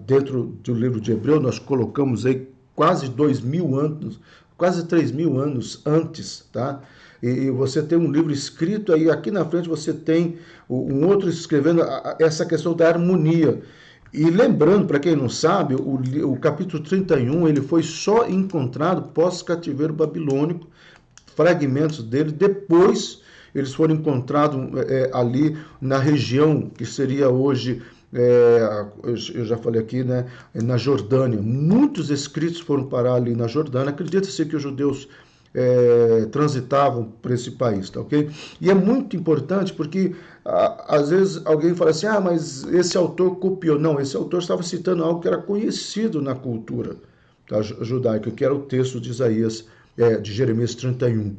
dentro do livro de Hebreus, nós colocamos aí quase 2.000 anos, quase 3.000 anos antes, tá? E você tem um livro escrito aí, aqui na frente você tem um outro escrevendo essa questão da harmonia. E lembrando, para quem não sabe, o capítulo 31 ele foi só encontrado pós-cativeiro babilônico, fragmentos dele, depois eles foram encontrados ali na região que seria hoje, eu já falei aqui, né, na Jordânia. Muitos escritos foram parar ali na Jordânia. Acredita-se que os judeus transitavam por esse país, tá ok? E é muito importante porque às vezes alguém fala assim, mas esse autor copiou. Não, esse autor estava citando algo que era conhecido na cultura, tá, judaica, que era o texto de Isaías, de Jeremias 31.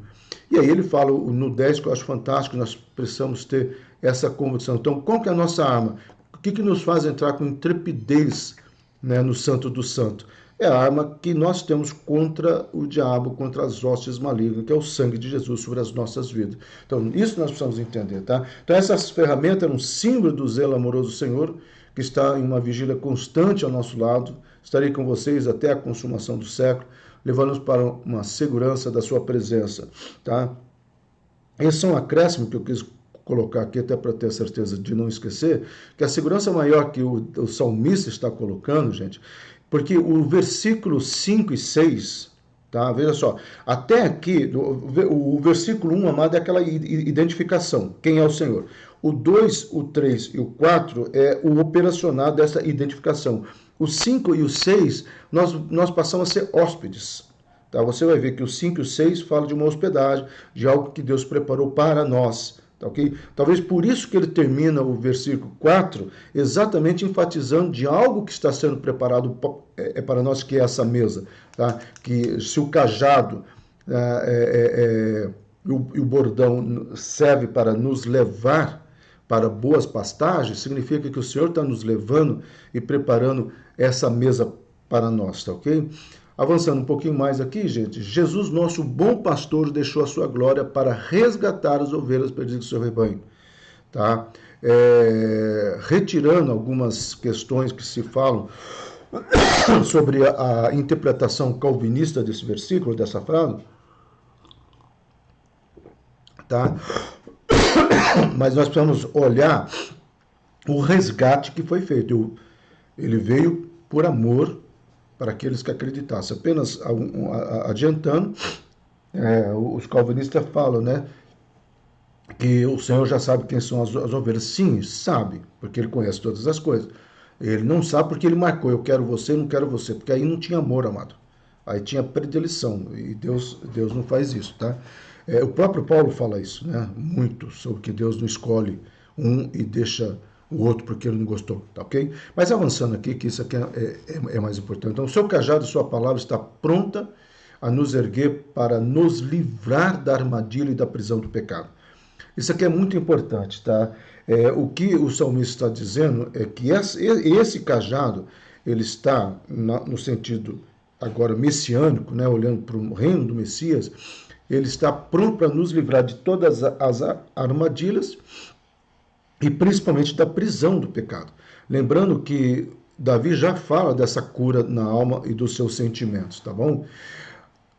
E aí ele fala no 10, que eu acho fantástico, nós precisamos ter essa convicção. Então, qual que é a nossa arma? O que nos faz entrar com intrepidez, né, no Santo do Santo? É a arma que nós temos contra o diabo, contra as hostes malignas, que é o sangue de Jesus sobre as nossas vidas. Então, isso nós precisamos entender, tá? Então, essas ferramentas eram um símbolo do zelo amoroso do Senhor, que está em uma vigília constante ao nosso lado. Estarei com vocês até a consumação do século, levando-nos para uma segurança da sua presença, tá? Esse é um acréscimo que eu quis colocar aqui, até para ter certeza de não esquecer, que a segurança maior que o salmista está colocando, gente, porque o versículo 5 e 6, tá? Veja só, até aqui, o versículo 1, amado, é aquela identificação, quem é o Senhor. O 2, o 3 e o 4 é o operacional dessa identificação. O 5 e o 6, nós passamos a ser hóspedes. Tá? Você vai ver que o 5 e o 6 falam de uma hospedagem, de algo que Deus preparou para nós. Tá, okay? Talvez por isso que ele termina o versículo 4 exatamente enfatizando de algo que está sendo preparado para nós, que é essa mesa. Tá? Que se o cajado e o bordão serve para nos levar para boas pastagens, significa que o Senhor está nos levando e preparando essa mesa para nós, tá ok? Avançando um pouquinho mais aqui, gente, Jesus, nosso bom pastor, deixou a sua glória para resgatar as ovelhas perdidas do seu rebanho, tá? Retirando algumas questões que se falam sobre a interpretação calvinista desse versículo, dessa frase, tá? Mas nós precisamos olhar o resgate que foi feito. Ele veio por amor para aqueles que acreditassem. Apenas adiantando, os calvinistas falam, né, que o Senhor já sabe quem são as ovelhas. Sim, sabe, porque ele conhece todas as coisas. Ele não sabe porque ele marcou, eu quero você, não quero você, porque aí não tinha amor, amado. Aí tinha predileção, e Deus não faz isso, tá? O próprio Paulo fala isso, né? Muito, sobre que Deus não escolhe um e deixa o outro porque ele não gostou, tá ok? Mas avançando aqui, que isso aqui é mais importante. Então, o seu cajado e sua palavra está pronta a nos erguer para nos livrar da armadilha e da prisão do pecado. Isso aqui é muito importante, tá? O que o salmista está dizendo é que esse cajado, ele está no sentido agora messiânico, né? Olhando para o reino do Messias, ele está pronto para nos livrar de todas as armadilhas e principalmente da prisão do pecado. Lembrando que Davi já fala dessa cura na alma e dos seus sentimentos, tá bom?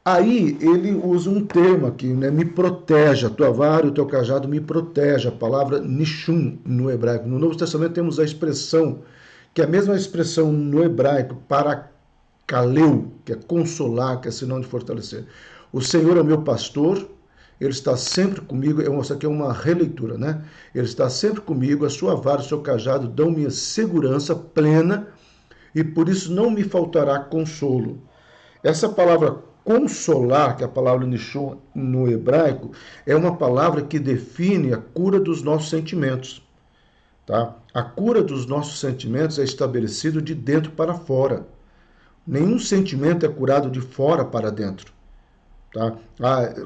Aí ele usa um termo aqui, né? Me protege, a tua vara e o teu cajado me protege, a palavra nishum no hebraico. No Novo Testamento temos a expressão, que é a mesma expressão no hebraico, para kaleu, que é consolar, que é sinal de fortalecer. O Senhor é o meu pastor, ele está sempre comigo, isso aqui é uma releitura, né? Ele está sempre comigo, a sua vara e o seu cajado dão-me segurança plena e por isso não me faltará consolo. Essa palavra consolar, que é a palavra nishon no hebraico, é uma palavra que define a cura dos nossos sentimentos. Tá? A cura dos nossos sentimentos é estabelecida de dentro para fora. Nenhum sentimento é curado de fora para dentro. Tá?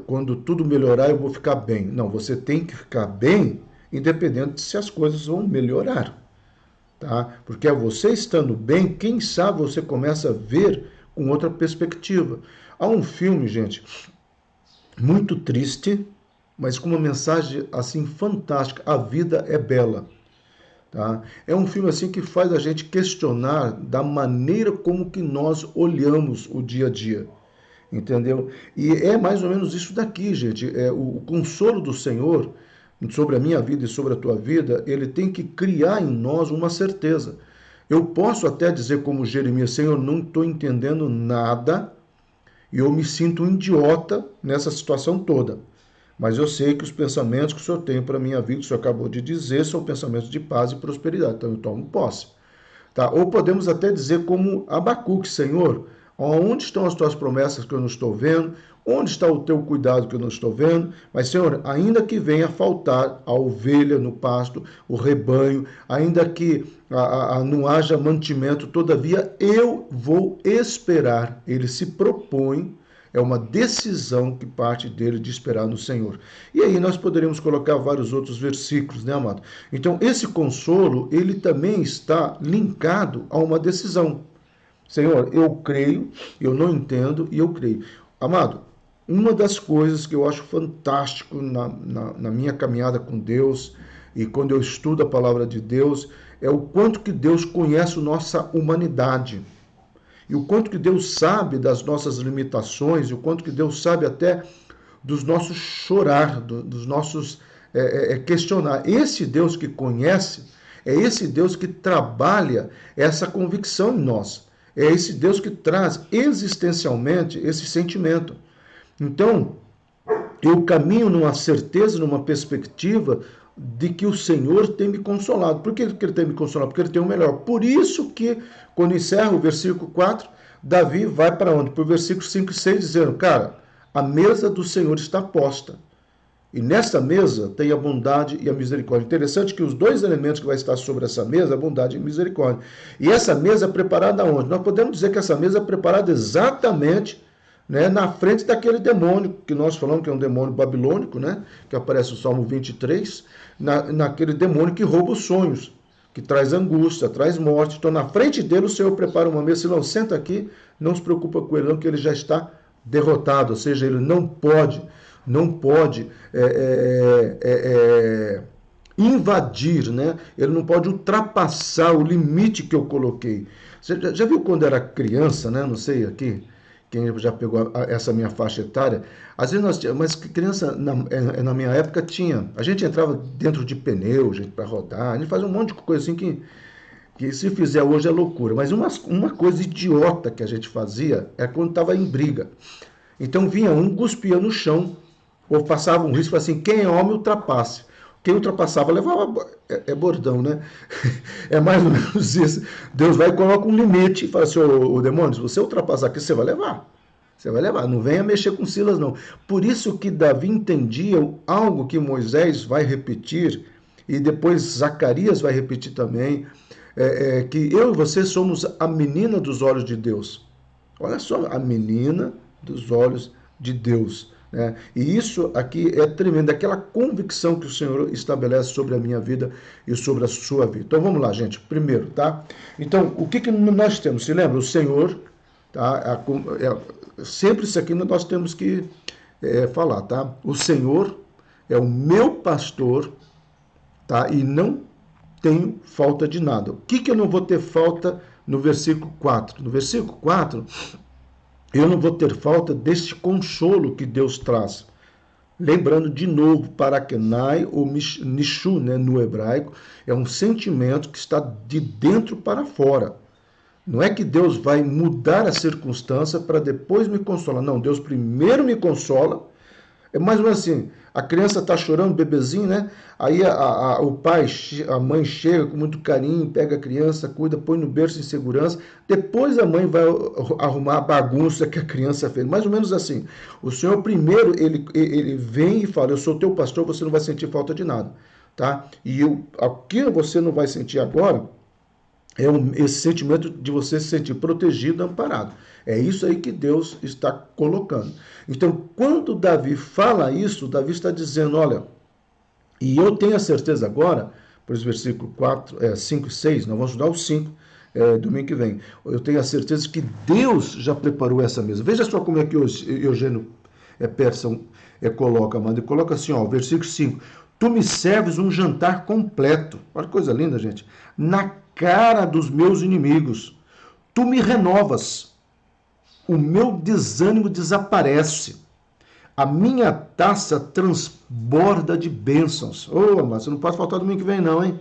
Quando tudo melhorar eu vou ficar bem. Não, você tem que ficar bem independente de se as coisas vão melhorar. Tá? Porque é você estando bem, quem sabe você começa a ver com outra perspectiva. Há um filme, gente, muito triste, mas com uma mensagem assim fantástica. A vida é bela. Tá? É um filme assim que faz a gente questionar da maneira como que nós olhamos o dia a dia. Entendeu? E é mais ou menos isso daqui, gente. O consolo do Senhor sobre a minha vida e sobre a tua vida, ele tem que criar em nós uma certeza. Eu posso até dizer como Jeremias, Senhor, não estou entendendo nada e eu me sinto um idiota nessa situação toda. Mas eu sei que os pensamentos que o Senhor tem para a minha vida, que o Senhor acabou de dizer, são pensamentos de paz e prosperidade. Então eu tomo posse. Tá? Ou podemos até dizer como Abacuque, Senhor, onde estão as tuas promessas que eu não estou vendo? Onde está o teu cuidado que eu não estou vendo? Mas, Senhor, ainda que venha faltar a ovelha no pasto, o rebanho, ainda que não haja mantimento, todavia eu vou esperar. Ele se propõe, é uma decisão que parte dele de esperar no Senhor. E aí nós poderíamos colocar vários outros versículos, né, amado? Então, esse consolo, ele também está linkado a uma decisão. Senhor, eu creio, eu não entendo e eu creio. Amado, uma das coisas que eu acho fantástico na minha caminhada com Deus e quando eu estudo a palavra de Deus é o quanto que Deus conhece a nossa humanidade e o quanto que Deus sabe das nossas limitações e o quanto que Deus sabe até dos nossos chorar, dos nossos questionar. Esse Deus que conhece é esse Deus que trabalha essa convicção em nós. É esse Deus que traz existencialmente esse sentimento. Então, eu caminho numa certeza, numa perspectiva de que o Senhor tem me consolado. Por que ele tem me consolado? Porque ele tem o melhor. Por isso que, quando encerra o versículo 4, Davi vai para onde? Para o versículo 5 e 6, dizendo, cara, a mesa do Senhor está posta. E nessa mesa tem a bondade e a misericórdia. Interessante que os dois elementos que vai estar sobre essa mesa, a bondade e a misericórdia. E essa mesa é preparada onde? Nós podemos dizer que essa mesa é preparada exatamente, né, na frente daquele demônio, que nós falamos que é um demônio babilônico, né, que aparece no Salmo 23, naquele demônio que rouba os sonhos, que traz angústia, traz morte. Então, na frente dele, o Senhor prepara uma mesa. Se não, senta aqui, não se preocupa com ele, não, que ele já está derrotado, ou seja, ele não pode invadir, né? Ele não pode ultrapassar o limite que eu coloquei. Você já viu quando era criança, né? Não sei aqui, quem já pegou essa minha faixa etária, às vezes nós tínhamos, mas criança na minha época tinha, a gente entrava dentro de pneu, gente, para rodar, a gente fazia um monte de coisa assim que se fizer hoje é loucura, mas uma coisa idiota que a gente fazia é quando estava em briga. Então vinha um, cuspia no chão, ou passava um risco assim, quem é homem ultrapasse. Quem ultrapassava levava, bordão, né? É mais ou menos isso. Deus vai e coloca um limite e fala assim, ô demônio, se você ultrapassar aqui, você vai levar. Você vai levar, não venha mexer com Silas, não. Por isso que Davi entendia algo que Moisés vai repetir, e depois Zacarias vai repetir também, que eu e você somos a menina dos olhos de Deus. Olha só, a menina dos olhos de Deus. Né? E isso aqui é tremendo, aquela convicção que o Senhor estabelece sobre a minha vida e sobre a sua vida. Então vamos lá, gente. Primeiro, tá? Então, o que nós temos? Se lembra? O Senhor, tá? Sempre isso aqui nós temos que falar, tá? O Senhor é o meu pastor, tá? E não tenho falta de nada. O que eu não vou ter falta no versículo 4? No versículo 4, eu não vou ter falta deste consolo que Deus traz. Lembrando de novo, parakenai ou nishu, né, no hebraico, é um sentimento que está de dentro para fora. Não é que Deus vai mudar a circunstância para depois me consolar. Não, Deus primeiro me consola. É mais ou menos assim, a criança está chorando, bebezinho, né? Aí o pai, a mãe chega com muito carinho, pega a criança, cuida, põe no berço em segurança. Depois a mãe vai arrumar a bagunça que a criança fez. Mais ou menos assim. O Senhor primeiro, ele vem e fala, eu sou teu pastor, você não vai sentir falta de nada. Tá? E o que você não vai sentir agora é esse sentimento de você se sentir protegido, amparado. É isso aí que Deus está colocando. Então, quando Davi fala isso, Davi está dizendo, olha, e eu tenho a certeza agora, por esse versículo 5 e 6, nós vamos estudar o 5 domingo que vem. Eu tenho a certeza que Deus já preparou essa mesa. Veja só como é que o Eugênio Peterson coloca, mano. Ele coloca assim, ó, versículo 5. Tu me serves um jantar completo. Olha que coisa linda, gente. Na cara dos meus inimigos. Tu me renovas. O meu desânimo desaparece. A minha taça transborda de bênçãos. Ô, mas você não pode faltar domingo que vem não, hein?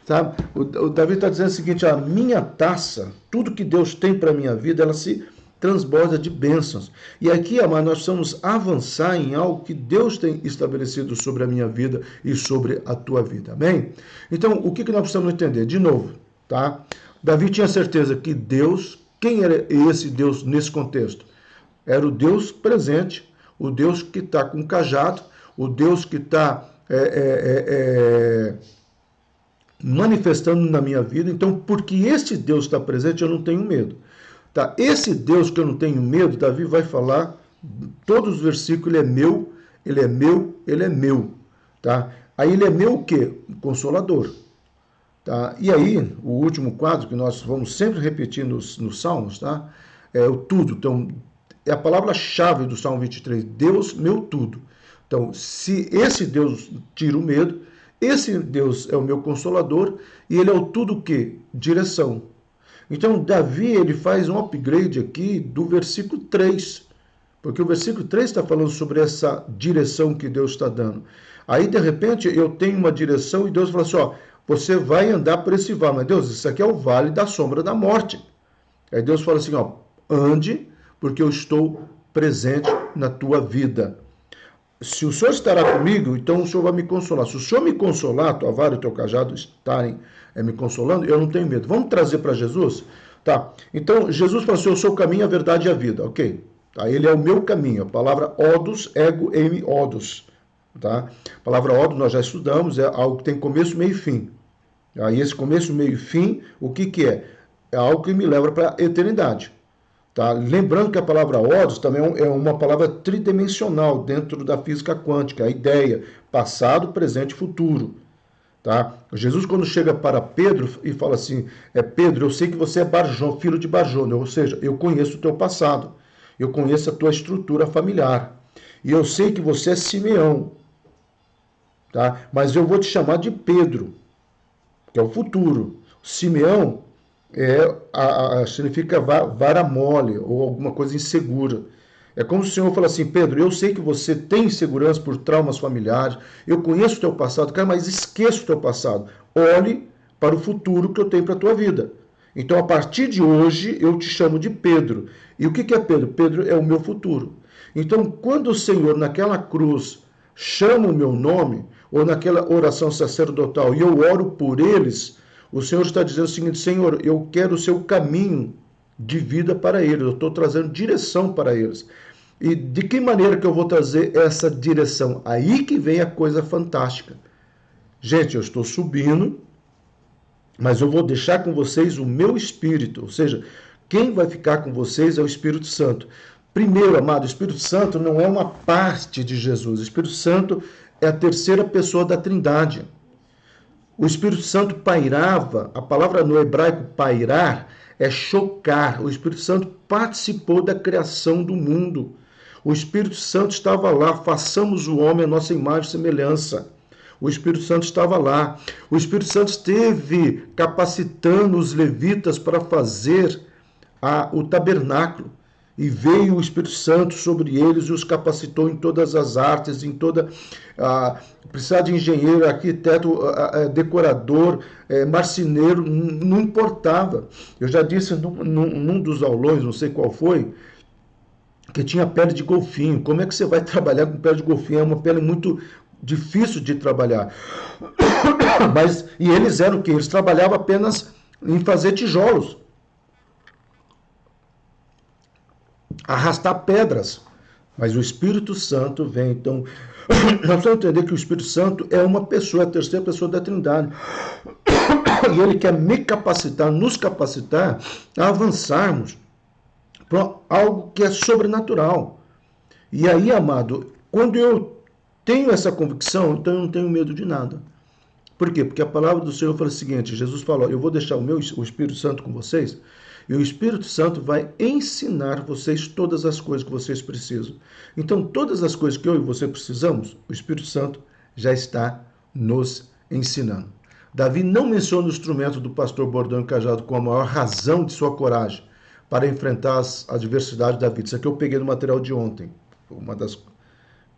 Tá? O Davi está dizendo o seguinte, a minha taça, tudo que Deus tem para a minha vida, ela se transborda de bênçãos. E aqui, amado, nós precisamos avançar em algo que Deus tem estabelecido sobre a minha vida e sobre a tua vida. Amém? Então, o que nós precisamos entender? De novo, tá? Davi tinha certeza que Deus, quem era esse Deus nesse contexto? Era o Deus presente, o Deus que está com o cajado, o Deus que está manifestando na minha vida. Então, porque este Deus está presente, eu não tenho medo. Tá? Esse Deus que eu não tenho medo, Davi vai falar, todos os versículos, ele é meu, ele é meu, ele é meu. Tá? Aí ele é meu o quê? Consolador. Tá? E aí, o último quadro que nós vamos sempre repetir nos Salmos, tá? É o tudo. Então, é a palavra-chave do Salmo 23, Deus, meu tudo. Então, se esse Deus tira o medo, esse Deus é o meu consolador e ele é o tudo o quê? Direção. Então, Davi, ele faz um upgrade aqui do versículo 3, porque o versículo 3 está falando sobre essa direção que Deus está dando. Aí, de repente, eu tenho uma direção e Deus fala assim, ó, você vai andar por esse vale. Mas Deus, isso aqui é o vale da sombra da morte. Aí Deus fala assim, ó, ande, porque eu estou presente na tua vida. Se o Senhor estará comigo, então o Senhor vai me consolar. Se o Senhor me consolar, tua vara e teu cajado estarem me consolando, eu não tenho medo. Vamos trazer para Jesus? Tá. Então, Jesus falou assim, eu sou o caminho, a verdade e a vida. Ok. Tá. Ele é o meu caminho. A palavra odus, ego, eimi, odus. Tá. A palavra odus nós já estudamos, é algo que tem começo, meio e fim. Aí esse começo, meio e fim, o que é? É algo que me leva para a eternidade. Tá? Lembrando que a palavra odus também é uma palavra tridimensional dentro da física quântica, a ideia, passado, presente e futuro. Tá? Jesus, quando chega para Pedro e fala assim, Pedro, eu sei que você é Barjão, filho de Barjona, ou seja, eu conheço o teu passado, eu conheço a tua estrutura familiar, e eu sei que você é Simeão, tá? Mas eu vou te chamar de Pedro, que é o futuro. Simeão significa vara mole ou alguma coisa insegura. É como se o Senhor fala assim, Pedro, eu sei que você tem insegurança por traumas familiares, eu conheço o teu passado, cara, mas esqueça o teu passado. Olhe para o futuro que eu tenho para a tua vida. Então, a partir de hoje, eu te chamo de Pedro. E o que é Pedro? Pedro é o meu futuro. Então, quando o Senhor, naquela cruz, chama o meu nome, ou naquela oração sacerdotal, e eu oro por eles, o Senhor está dizendo o seguinte, Senhor, eu quero o seu caminho de vida para eles, eu estou trazendo direção para eles. E de que maneira que eu vou trazer essa direção? Aí que vem a coisa fantástica. Gente, eu estou subindo, mas eu vou deixar com vocês o meu Espírito, ou seja, quem vai ficar com vocês é o Espírito Santo. Primeiro, amado, o Espírito Santo não é uma parte de Jesus, o Espírito Santo é a terceira pessoa da Trindade. O Espírito Santo pairava, a palavra no hebraico pairar é chocar. O Espírito Santo participou da criação do mundo. O Espírito Santo estava lá, façamos o homem a nossa imagem e semelhança. O Espírito Santo estava lá. O Espírito Santo esteve capacitando os levitas para fazer o tabernáculo. E veio o Espírito Santo sobre eles e os capacitou em todas as artes, em toda... precisar de engenheiro, arquiteto, decorador, marceneiro, não importava. Eu já disse num dos aulões, não sei qual foi, que tinha pele de golfinho. Como é que você vai trabalhar com pele de golfinho? É uma pele muito difícil de trabalhar. E eles eram o quê? Eles trabalhavam apenas em fazer tijolos, arrastar pedras. Mas o Espírito Santo vem. Então, nós precisamos entender que o Espírito Santo é uma pessoa, a terceira pessoa da Trindade. E ele quer me capacitar, nos capacitar a avançarmos para algo que é sobrenatural. E aí, amado, quando eu tenho essa convicção, então eu não tenho medo de nada. Por quê? Porque a palavra do Senhor fala o seguinte, Jesus falou, eu vou deixar o Espírito Santo com vocês, e o Espírito Santo vai ensinar vocês todas as coisas que vocês precisam. Então, todas as coisas que eu e você precisamos, o Espírito Santo já está nos ensinando. Davi não menciona o instrumento do pastor bordão e cajado com a maior razão de sua coragem para enfrentar as adversidades da vida. Isso aqui eu peguei no material de ontem. Uma das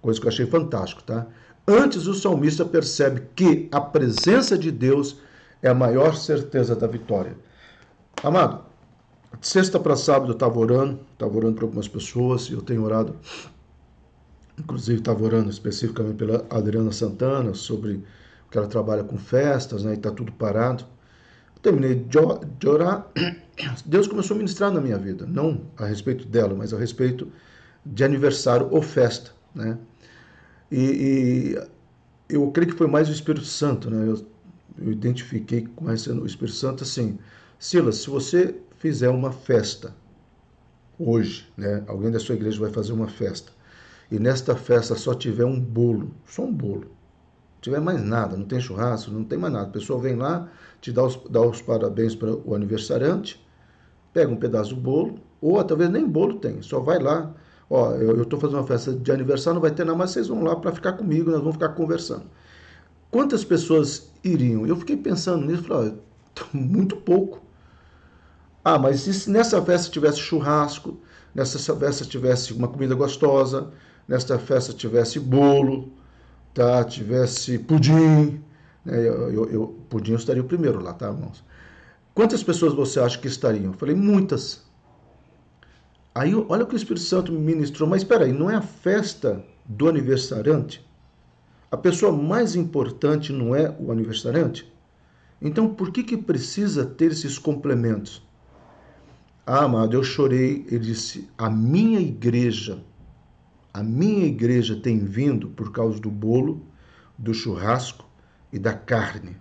coisas que eu achei fantástico, tá? Antes, o salmista percebe que a presença de Deus é a maior certeza da vitória. Amado, de sexta para sábado eu estava orando para algumas pessoas, e eu tenho orado, inclusive estava orando especificamente pela Adriana Santana, sobre que ela trabalha com festas, né, e está tudo parado. Eu terminei de orar, Deus começou a ministrar na minha vida, não a respeito dela, mas a respeito de aniversário ou festa, né? E eu creio que foi mais o Espírito Santo, né? Eu identifiquei mais o Espírito Santo assim, Silas, se você fizer uma festa hoje, né? Alguém da sua igreja vai fazer uma festa, e nesta festa só tiver um bolo, só um bolo, não tiver mais nada, não tem churrasco, não tem mais nada, a pessoa vem lá, te dá os parabéns para o aniversariante, pega um pedaço do bolo, ou talvez nem bolo tem, só vai lá, ó, eu estou fazendo uma festa de aniversário, não vai ter nada, mas vocês vão lá para ficar comigo, nós vamos ficar conversando. Quantas pessoas iriam? Eu fiquei pensando nisso, falei, muito pouco. Ah, mas e se nessa festa tivesse churrasco, nessa festa tivesse uma comida gostosa, nessa festa tivesse bolo, tá? Tivesse pudim, né? Pudim eu estaria o primeiro lá, tá, irmãos? Quantas pessoas você acha que estariam? Eu falei, muitas. Aí, olha o que o Espírito Santo me ministrou. Mas espera aí, não é a festa do aniversariante? A pessoa mais importante não é o aniversariante? Então, por que precisa ter esses complementos? Ah, amado, eu chorei. Ele disse, a minha igreja tem vindo por causa do bolo, do churrasco e da carne.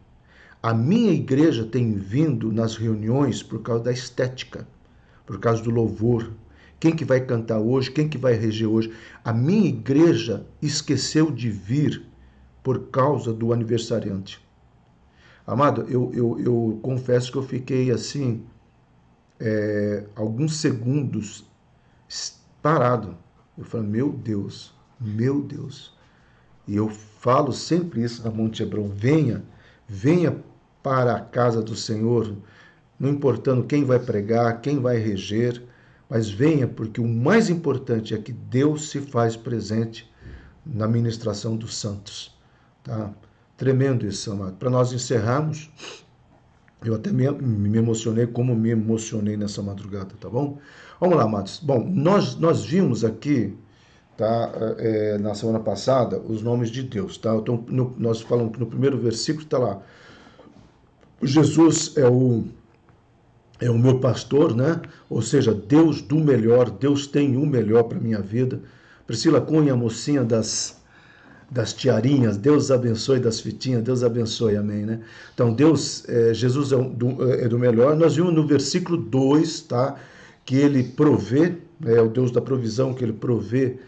A minha igreja tem vindo nas reuniões por causa da estética, por causa do louvor. Quem que vai cantar hoje? Quem que vai reger hoje? A minha igreja esqueceu de vir por causa do aniversariante. Amado, eu confesso que eu fiquei assim, alguns segundos parado. Eu falei, meu Deus. E eu falo sempre isso na Monte Hebron, venha para a casa do Senhor, não importando quem vai pregar, quem vai reger, mas venha, porque o mais importante é que Deus se faz presente na ministração dos santos. Tá? Tremendo isso, amado. Para nós encerrarmos, eu até me emocionei como me emocionei nessa madrugada, tá bom? Vamos lá, amados. Bom, nós vimos aqui, tá, na semana passada, os nomes de Deus, tá? Então, nós falamos que no primeiro versículo está lá, Jesus é o meu pastor, né? Ou seja, Deus do melhor, Deus tem o melhor para a minha vida. Priscila Cunha, a mocinha das tiarinhas, Deus abençoe, das fitinhas, Deus abençoe, amém, né? Então, Jesus é do melhor. Nós vimos no versículo 2, tá? Que ele provê, é o Deus da provisão, que ele provê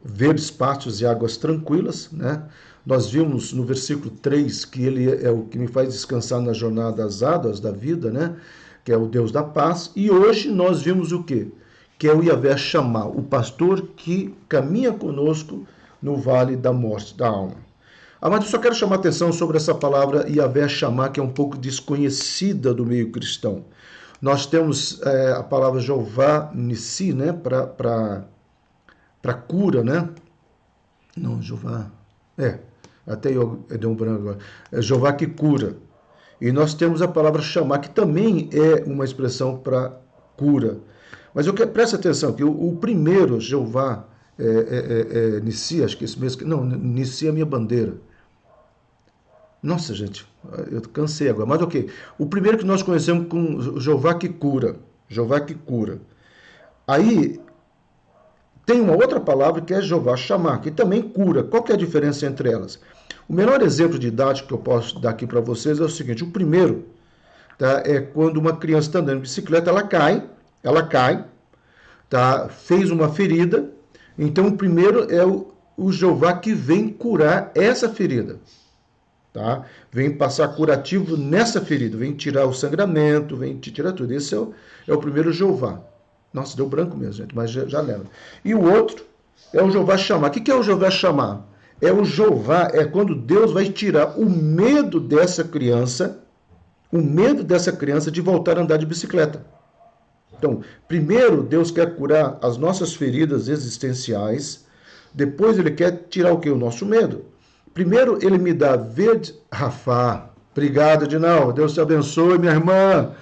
verdes pastos e águas tranquilas, né? Nós vimos no versículo 3 que ele é o que me faz descansar nas jornadas árduas da vida, né? Que é o Deus da paz. E hoje nós vimos o quê? Que é o Yahvé Shammah, o pastor que caminha conosco no vale da morte da alma. Mas eu só quero chamar a atenção sobre essa palavra Yahvé Shammah, que é um pouco desconhecida do meio cristão. Nós temos a palavra Jeová Nissi, né? Para cura, né? Não, Jeová. Até eu dei um branco agora. É Jeová que cura. E nós temos a palavra chamar, que também é uma expressão para cura. Mas eu quero, preste atenção, que o primeiro, Jeová, Nissi, acho que esse mesmo. Não, Nissi é a minha bandeira. Nossa, gente, eu cansei agora. Mas ok. O primeiro que nós conhecemos com Jeová que cura. Jeová que cura. Aí tem uma outra palavra que é Jeová chamar, que também cura. Qual que é a diferença entre elas? O melhor exemplo didático que eu posso dar aqui para vocês é o seguinte: o primeiro, tá, é quando uma criança está andando de bicicleta, ela cai, tá, fez uma ferida. Então o primeiro é o Jeová que vem curar essa ferida. Tá? Vem passar curativo nessa ferida, vem tirar o sangramento, vem tirar tudo. Esse é o primeiro Jeová. Nossa, deu branco mesmo, gente, mas já lembra. E o outro é o Jeová chamar. O que é o Jeová chamar? O Jeová é quando Deus vai tirar o medo dessa criança de voltar a andar de bicicleta. Então, primeiro Deus quer curar as nossas feridas existenciais, depois ele quer tirar o que? O nosso medo. Primeiro ele me dá verde, Rafá. Obrigado, Dinal. Deus te abençoe, minha irmã.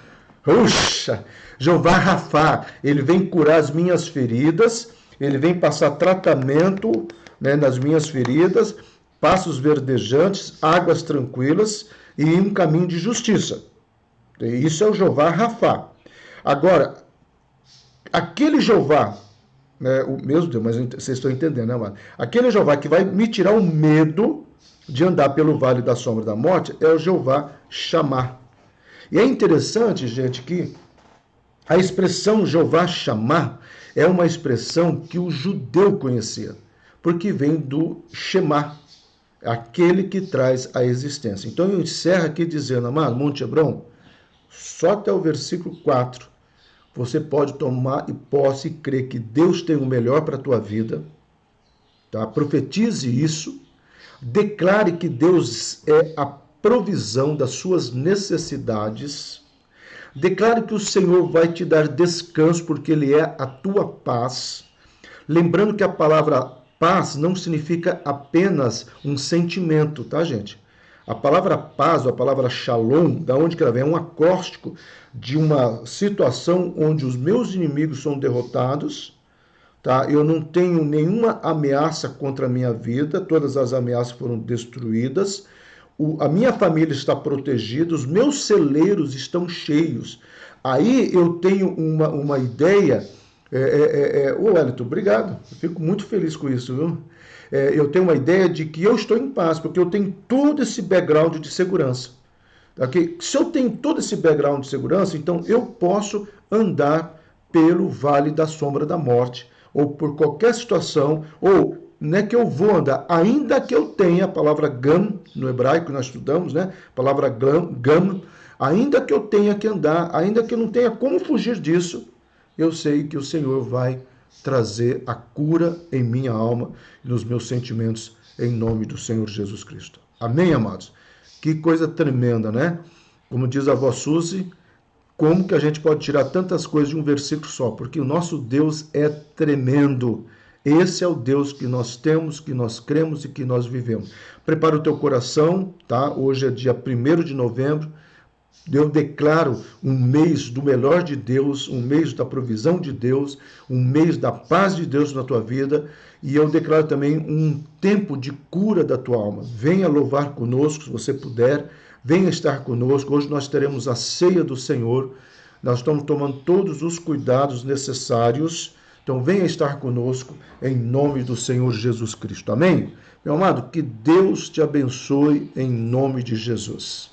Puxa, Jeová Rafá, ele vem curar as minhas feridas, ele vem passar tratamento, né, nas minhas feridas, passos verdejantes, águas tranquilas e um caminho de justiça. Isso é o Jeová Rafá. Agora, aquele Jeová, né, o mesmo Deus, mas vocês estão entendendo, né, mano? Aquele Jeová que vai me tirar o medo de andar pelo vale da sombra da morte é o Jeová chamar. E é interessante, gente, que a expressão Jeová chamar é uma expressão que o judeu conhecia, porque vem do Shema, aquele que traz a existência. Então eu encerro aqui dizendo, amado, Monte Hebron, só até o versículo 4, você pode tomar e posse e crer que Deus tem o melhor para a tua vida. Tá? Profetize isso. Declare que Deus é a provisão das suas necessidades. Declare que o Senhor vai te dar descanso, porque Ele é a tua paz. Lembrando que a palavra paz não significa apenas um sentimento, tá, gente? A palavra paz, ou a palavra shalom, da onde que ela vem? É um acróstico de uma situação onde os meus inimigos são derrotados, tá? Eu não tenho nenhuma ameaça contra a minha vida, todas as ameaças foram destruídas, a minha família está protegida, os meus celeiros estão cheios. Aí eu tenho uma ideia. Wellington, obrigado, eu fico muito feliz com isso, viu? Eu tenho uma ideia de que eu estou em paz, porque eu tenho todo esse background de segurança. Okay? Se eu tenho todo esse background de segurança, então eu posso andar pelo vale da sombra da morte, ou por qualquer situação, ou não é que eu vou andar, ainda que eu tenha a palavra gam, no hebraico nós estudamos, né? A palavra gam, ainda que eu tenha que andar, ainda que eu não tenha como fugir disso, eu sei que o Senhor vai trazer a cura em minha alma e nos meus sentimentos, em nome do Senhor Jesus Cristo. Amém, amados? Que coisa tremenda, né? Como diz a avó Suzy, como que a gente pode tirar tantas coisas de um versículo só? Porque o nosso Deus é tremendo. Esse é o Deus que nós temos, que nós cremos e que nós vivemos. Prepara o teu coração, tá? Hoje é dia 1º de novembro. Eu declaro um mês do melhor de Deus, um mês da provisão de Deus, um mês da paz de Deus na tua vida, e eu declaro também um tempo de cura da tua alma. Venha louvar conosco, se você puder, venha estar conosco. Hoje nós teremos a ceia do Senhor, nós estamos tomando todos os cuidados necessários, então venha estar conosco em nome do Senhor Jesus Cristo. Amém? Meu amado, que Deus te abençoe em nome de Jesus.